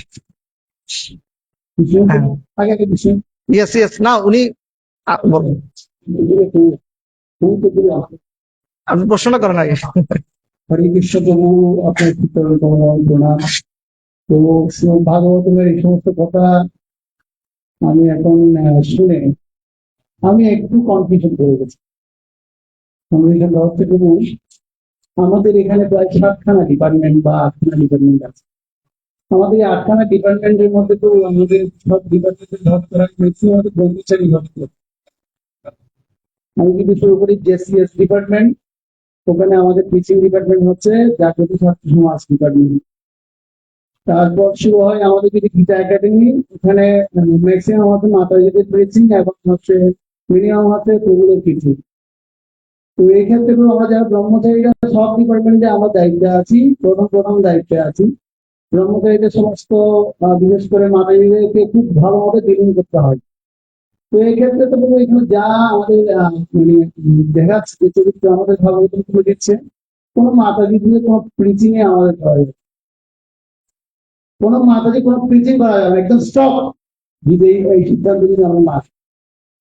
হ্যাঁ, আগে একটা বিষয় ইয়েস ইয়েস, না উনি বলুন। আপনি প্রশ্নটা করেন আগে। হরে কৃষ্ণ প্রভু, আপনার চিত্তন প্রণাম। তো ভাগবতের এই সমস্ত কথা আমি এখন শুনে আমি একটু কনফিউশন করে গেছি। কনফিউশন হচ্ছে প্রভু, আমাদের এখানে প্রায় 7খানা ডিপার্টমেন্ট বা 8খানা ডিপার্টমেন্ট আছে। আমাদের এই 8খানা ডিপার্টমেন্টের মধ্যে তো আমাদের সব ডিপার্টমেন্টের ধর করা ম্যাক্সিমাম ব্রহ্মচারী ধর। আমি যদি শুরু করি জেসিএস ডিপার্টমেন্ট, ওখানে আমাদের টিচিং ডিপার্টমেন্ট হচ্ছে জাগ্রত ছাত্র সমাজ ডিপার্টমেন্ট। তারপর শুরু হয় আমাদের যদি গীতা একাডেমি, ওখানে ম্যাক্সিমাম হচ্ছে মাতাজিদের টিচিং এবং হচ্ছে মিনিমাম হচ্ছে প্রভুদের টিচিং। তো এই ক্ষেত্রে আমরা যারা ব্রহ্মচারীরা সব ডিপার্টমেন্টে আমরা দায়িত্বে আছি, প্রথম দায়িত্বে আছি। ব্রহ্মচারীদের সমস্ত বিশেষ করে মাতাজিদেরকে খুব ভালো মতো ডিলিং করতে হয়। তো এই ক্ষেত্রে তো বলবো এখানে যা আমাদের মানে দেখা যাচ্ছে যে চরিত্র আমাদের ভাগবত তুলে দিচ্ছে, কোনো মাতাজি দিয়ে কোনো প্রিচিং এ আমাদের করা যাবে, কোনো মাতাজি কোনো প্রিচিং করা যাবে না, একদম স্টপ যদি এই সিদ্ধান্ত যদি আমরা না আসি।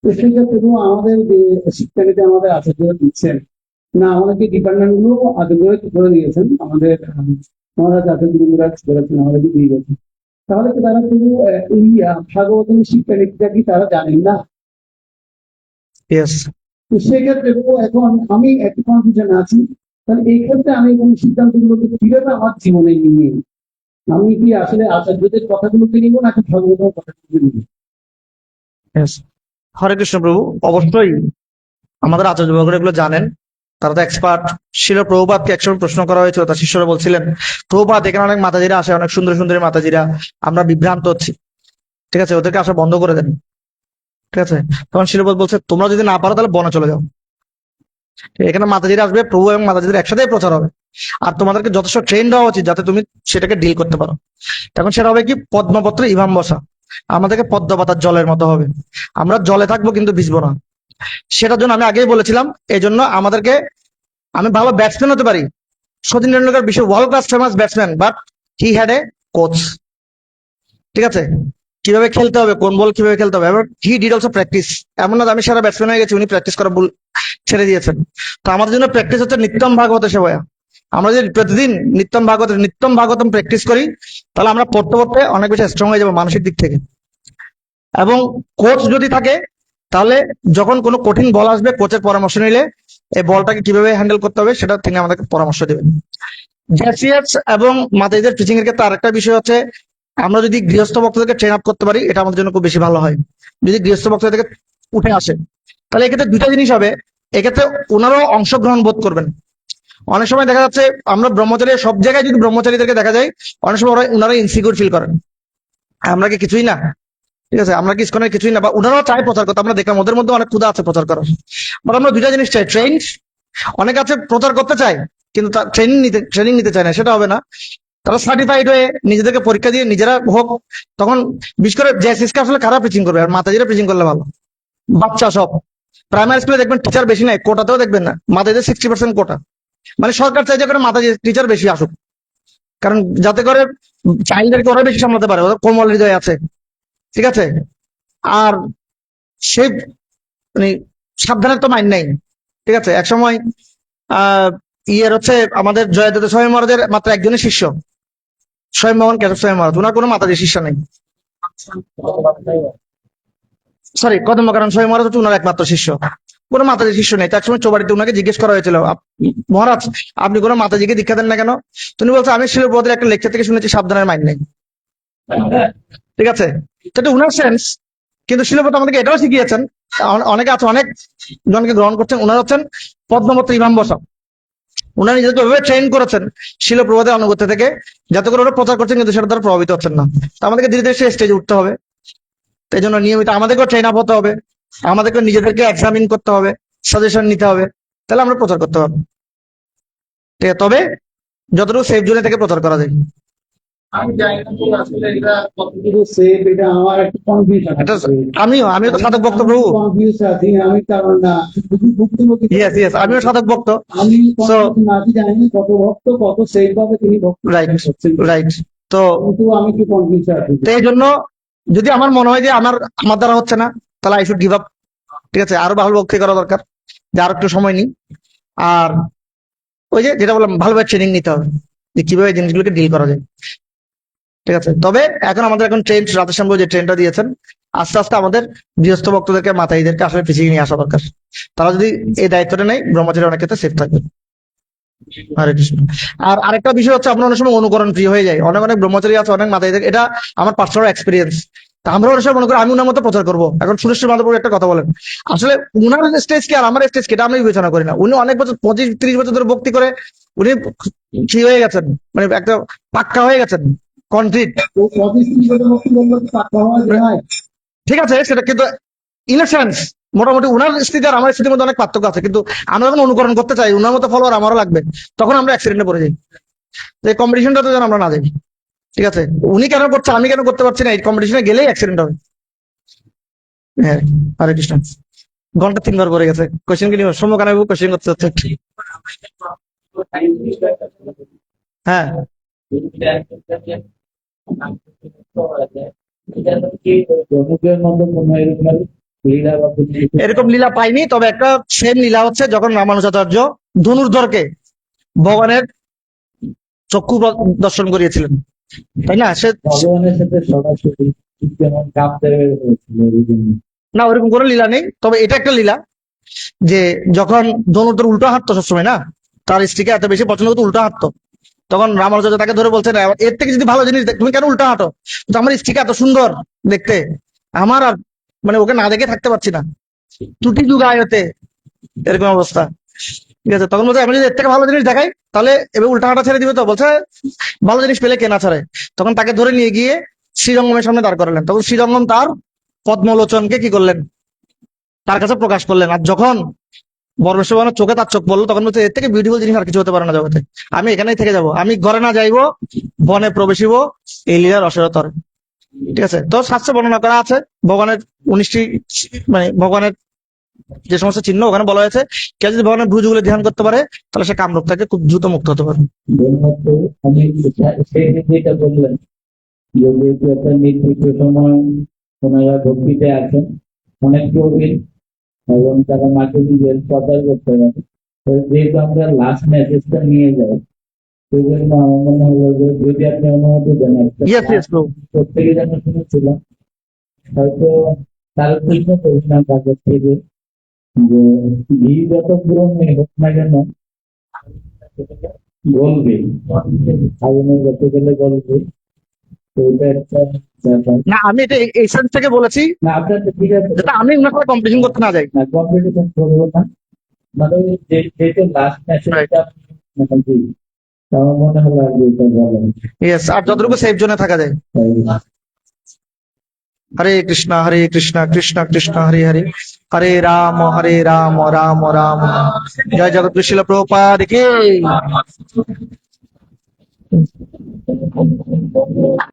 তো সেক্ষেত্রে আমাদের যে শিক্ষানীতি আমাদের আচার্যরা দিচ্ছেন না, আমাদেরকে ডিপার্টমেন্ট গুলো আচার্যরা কি করে দিয়েছেন, আমাদের মহারাজ আচার্যরা করেছেন, আমাদেরকে দিয়ে গেছেন। তাহলে কি তারা শুধু এই ভাগবতম শিক্ষানীতিটা কি তারা জানেন না? ইয়েস। তো সেক্ষেত্রে এখন আমি একটু কনফিউশন আছি, তাহলে এই ক্ষেত্রে আমি কোন সিদ্ধান্তগুলোকে কিভাবে আমার জীবনে নিয়ে আমি কি আসলে আচার্যদের কথাগুলোকে নিব নাকি ভগবতের কথাগুলোকে নিব? ইয়েস। হরে কৃষ্ণ প্রভু, অবশ্যই আমাদের আচার্যবর্গরা এগুলো জানেন, তারা তো এক্সপার্ট। শিল প্রভুপাদকে একসময় প্রশ্ন করা হয়েছিল, তার শিষ্যরা বলছিলেন, প্রভুপাদ এখানে অনেক মাতাজিরা আসে, অনেক সুন্দর সুন্দরী মাতাজিরা, আমরা বিভ্রান্ত হচ্ছি, ঠিক আছে, ওদেরকে আসা বন্ধ করে দেন। ঠিক আছে, তখন শিলপ্রভু বলছে, তোমরা যদি না পারো তাহলে বনে চলে যাও। এখানে মাতাজিরা আসবে, প্রভু এবং মাতাজিদের একসাথে প্রচার হবে, আর তোমাদেরকে যথেষ্ট ট্রেন দেওয়া উচিত যাতে তুমি সেটাকে ডিল করতে পারো। তখন সেটা হবে কি, পদ্মপত্রে ইমাম বসা, আমাদেরকে পদ্ম পাতার জলের মতো হবে, আমরা জলে থাকবো কিন্তু ভিজবো না। সেটার জন্য আমি আগেই বলেছিলাম, এই জন্য আমাদেরকে, আমি ভালো ব্যাটসম্যান হতে পারি, সচিন টেন্ডুলকার বিশ্ব world class famous batsman, but he had a coach. ঠিক আছে, কিভাবে খেলতে হবে, কোন বল কিভাবে খেলতে হবে, এবার হি ডিড অলসো প্র্যাকটিস। এমন না আমি সারা ব্যাটসম্যান হয়ে গেছি, উনি প্র্যাকটিস করা ছেড়ে দিয়েছেন। তো আমাদের জন্য প্র্যাকটিস হচ্ছে নিত্যম ভাগবত সেবয়া। আমরা যদি প্রতিদিন নিত্যম ভাগবতম প্র্যাকটিস করি, তাহলে আমরা পড়তে পড়তে অনেক বেশি স্ট্রং হয়ে যাবো মানসিক দিক থেকে। এবং কোচ যদি থাকে, তাহলে যখন কোনো কঠিন বল আসবে, কোচের পরামর্শ নিলে এই বলটাকে কিভাবে হ্যান্ডেল করতে হবে সেটা তিনি আমাদেরকে পরামর্শ দেবেন। জেসিএস এবং মাতাজিদের টিচিং এর ক্ষেত্রে আরেকটা বিষয় হচ্ছে, আমরা যদি গৃহস্থ ভক্তদেরকে ট্রেন আপ করতে পারি, এটা আমাদের জন্য খুব বেশি ভালো হয়। যদি গৃহস্থ ভক্ত থেকে উঠে আসে, তাহলে এক্ষেত্রে দুইটা জিনিস হবে। এক্ষেত্রে ওনারাও অংশগ্রহণ বোধ করবেন। অনেক সময় দেখা যাচ্ছে আমরা ব্রহ্মচারী, সব জায়গায় যদি ব্রহ্মচারীদেরকে দেখা যায়, অনেক সময় ওনারা ইনসিকিউর ফিল করেন, আমরা কি কিছুই না, ঠিক আছে, আমরা কি ইসকনের কিছুই না, বা ওনারাও চায় প্রচার করতে, আমরা দেখলাম ওদের মধ্যে অনেক ক্ষুধা আছে প্রচার করার। বাট আমরা দুইটা জিনিস চাই, ট্রেন, অনেক আছে প্রচার করতে চায় কিন্তু ট্রেনিং নিতে চায় না, সেটা হবে না। তারা সার্টিফাইড হয়ে নিজেদেরকে পরীক্ষা দিয়ে নিজেরা হোক, তখন বিশেষ করে জেএসএসকে আসলে খারাপ প্রিচিং করবে, আর মাতাজিরা প্রিচিং করলে ভালো। বাচ্চা সব প্রাইমারি স্কুলে দেখবেন টিচার বেশি নাই, কোটাতেও দেখবেন না মাতাজিদের 60% কোটা, মানে সরকার চাই যে করে মাতাজি টিচার বেশি আসুক, কারণ যাতে করে চাইল্ডদেরকে ওরা বেশি সামলাতে পারে, ওরা কোমল হৃদয় আছে, ঠিক আছে। আর সে মানে সাবধানের তো মাইন্ড নাই, ঠিক আছে। একসময় ইয়ের হচ্ছে আমাদের জয়দত্ত স্বামী মহারাজের মাত্র একজনের শিষ্য, স্বয়ং মোহন কেশব স্বামী মহারাজ, ওনার কোনো মাতাজি শিষ্য নেই, সরি কদম্বকানন স্বামী মহারাজ হচ্ছে ওনার একমাত্র শিষ্য, কোনো মাতাজি শিষ্য নেই। তার সময় চৌবাড়িতে ওনাকে জিজ্ঞেস করা হয়েছিল, মহারাজ আপনি কোনো মাতাজিকে দীক্ষা দেন না কেন? তিনি বলছে, আমি শিলপ্রভুদের একটা লেকচার থেকে শুনেছি সাবধানের মাইন্ড নেই। ঠিক আছে, সেটা উনার সেন্স, কিন্তু শিলপ্রভু আমাদেরকে এটাও শিখিয়েছেন, অনেকে আছে অনেক জনকে গ্রহণ করছেন, ওনারা হচ্ছেন পদ্মপত্র ইমাম বসা, ওনারা নিজেকে ওইভাবে ট্রেন করেছেন শিলপ্রভুদের অনুগত্য থেকে, যাতে করে ওরা প্রচার করছেন কিন্তু সেটা দ্বারা প্রভাবিত হচ্ছেন না। তো আমাদেরকে ধীরে ধীরে সেই স্টেজে উঠতে হবে, এই জন্য নিয়মিত আমাদেরকেও ট্রেন আপ হতে হবে, আমাদেরকে নিজেদেরকে এক্সামিন করতে হবে, সাজেশন নিতে হবে, তাহলে আমরা প্রচার করতে পারবো। ঠিক আছে, তবে যতটুকু সেফ জোনে থেকে প্রচার করা যায়। আমি জানি না তো আসলে এটা কতটুকু সেফ, এটা আমার একটা কনফিউশন এটা আছে। আমিও তো সাধক ভক্ত প্রভু। কনফিউজ আছি আমি, কারণ না শুধু ভক্তিমতী, ইয়েস, আমিও সাধক ভক্ত। আমি So, কনফিউশন আছি, জানি না কত ভক্ত কত সেফ ভাবে তিনি ভক্তি রাইট করছেন। রাইট। তো কিন্তু আমি কি কনফিউজ আছি। এই জন্য যদি আমার মনে হয় যে আমার দ্বারা হচ্ছে না, তাহলে আই শুড গিভ আপ। ঠিক আছে, আরো ভালো ভক্তি করা দরকার, যে আরো একটু সময় নিই। আর ওই যে যেটা বললাম, ভালোভাবে ট্রেনিং নিতে হবে যে কিভাবে এই জিনিসগুলোকে ডিল করা যায়। ঠিক আছে, তবে আমাদের এখন ট্রেন, রাধেশ্যাম যে ট্রেনটা দিয়েছেন, আস্তে আস্তে আমাদের গৃহস্থ ভক্তদেরকে, মাতাইদেরকে আসলে পিছিয়ে নিয়ে আসা দরকার। তারা যদি এই দায়িত্বটা নেয়, ব্রহ্মচারী অনেক ক্ষেত্রে সেফ থাকবে। হরে কৃষ্ণ। আর আরেকটা বিষয় হচ্ছে, আপনার অনেক সময় অনুকরণ প্রিয় হয়ে যায়। অনেক অনেক ব্রহ্মচারী আছে, অনেক মাতাইদের, এটা আমার পার্সোনাল এক্সপিরিয়েন্স। তা আমরা অনেক সময় মনে করি আমি উনার মতো প্রচার করবো। এখন সুরেশ্বর মাধবপুর একটা কথা বলেন, আসলে উনার স্টেজ কি আর আমার স্টেজ কি, এটা আমি বিবেচনা করি না। উনি অনেক বছর, 25-30 বছর ধরে ভক্তি করে উনি কি হয়ে গেছেন, মানে একটা পাক্কা হয়ে গেছেন, কনক্রিট। ও 25-30 বছর মুক্তি বললো তো পাক্কা হওয়া যায়। ঠিক আছে, সেটা কিন্তু ইন এ সেন্স মোটামুটি উনার স্থিতি আর আমার স্থিতির মধ্যে অনেক পার্থক্য আছে, কিন্তু আমরা যখন অনুকরণ করতে চাই, উনার মতো ফলোয়ার আমারও লাগবে, তখন আমরা অ্যাক্সিডেন্টে পড়ে যাই। এই কম্পিটিশনটাতে যেন আমরা না যাই। ঠিক আছে, উনি কেন করছে, আমি কেন করতে পারছি না, এই কম্পিটিশনে গেলেই অ্যাক্সিডেন্ট হবে। হ্যাঁ, হরে কৃষ্ণ। ঘন্টা 3 বার পরে গেছে, কোশ্চেন কি নিব, সম্মুখানে কোশ্চেন করতে হচ্ছে। হ্যাঁ, জনকের মতো মনে হয় এরকম লীলা বা কিছু। এরকম লীলা পাইনি, তবে একটা সেম লীলা হচ্ছে যখন রামানুজাচার্য ধনুর্ধরকে ভগবানের চক্ষু দর্শন করিয়েছিলেন, তাই না? সে ভগবানের সাথে সরাসরি ঠিক যেমন কামদেবের হয়েছিল এরকম। না, ওরকম কোনো লীলা নেই, তবে এটা একটা লীলা যে যখন ধনুর্ধর উল্টো হাঁটতো সবসময়, না তার স্ত্রীকে এত বেশি পছন্দ করতো, উল্টো হাঁটতো, তখন রামানুজাচার্য তাকে ধরে বলছেন, এর থেকে যদি ভালো জিনিস তুমি কেন উল্টো হাঁটো? তো আমার স্ত্রীকে এত সুন্দর দেখতে, আমার আর মানে ওকে না দেখে থাকতে পারছি না, ত্রুটি যুগ আয়তে, এরকম অবস্থা। ঠিক আছে, তখন বলছে আমি যদি এর থেকে ভালো জিনিস দেখাই, তাহলে এবার উল্টা হাঁটা ছেড়ে দিবে। তো বলছে ভালো জিনিস পেলে কেনা ছাড়ে। তখন তাকে ধরে নিয়ে গিয়ে শ্রীরঙ্গমের সামনে দাঁড় করালেন। তখন শ্রীরঙ্গম তার পদ্মলোচনকে কি করলেন, তার কাছে প্রকাশ করলেন। আর যখন বর্মেশ্বর চোখে তার চোখ বললো, তখন বলছে এর থেকে বিউটিফুল জিনিস আর কিছু হতে পারে না জগতে, আমি এখানেই থেকে যাব, আমি ঘরে না যাইবো, বনে প্রবেশিব, এই লীলার অসরতর। ঠিক আছে, তো শাস্ত্রে বর্ণনা করা আছে ভগবানের 19টি, মানে ভগবানের যে সমস্ত চিহ্ন ওখানে বলা হয়েছে, কেউ যদি ভগবানের ভুজগুলো ধ্যান করতে পারে, তাহলে সে কামরূপ থেকে খুব দ্রুত মুক্ত হতে পারে। ব্রহ্মত্ব আমি সেই যেটা বললেন যে যেহেতু একটা নির্দিষ্ট সময় ওনারা ভক্তিতে আছেন, অনেক প্রবীণ এবং তারা মাকে নিজের প্রচার করতে পারে। তো যেহেতু আমরা লাস্ট মেসেজটা নিয়ে যাই, সেই জন্য আমার মনে হলো যে যদি আপনি অনুমতি দেন একটা ইয়েস ইয়েস প্রভু। প্রত্যেকে যেন শুনেছিলাম, হয়তো তার প্রশ্ন করেছিলাম তার কাছ থেকে যে ঘি যত পুরনো হোক না কেন গলবে, আগুনের কাছে গেলে গলবে। তো এটা একটা ব্যাপার। না, আমি এটা এই সেন্স থেকে বলেছি, না আপনার তো ঠিক আছে, যাতে আমি ওনার সাথে কম্পিটিশন করতে না যাই। না কম্পিটিশন করবো না, মানে ওই যেটা লাস্ট ম্যাচটা মানে কি আমার মনে হলো আর কি এটা বলেন। ইয়েস, আর যতটুকু সেফ জোনে থাকা যায়। হরে কৃষ্ণ হরে কৃষ্ণ কৃষ্ণ কৃষ্ণ হরে হরে, হরে রাম রাম রাম। জয় জগৎ শিল প্রভুপাদ কি।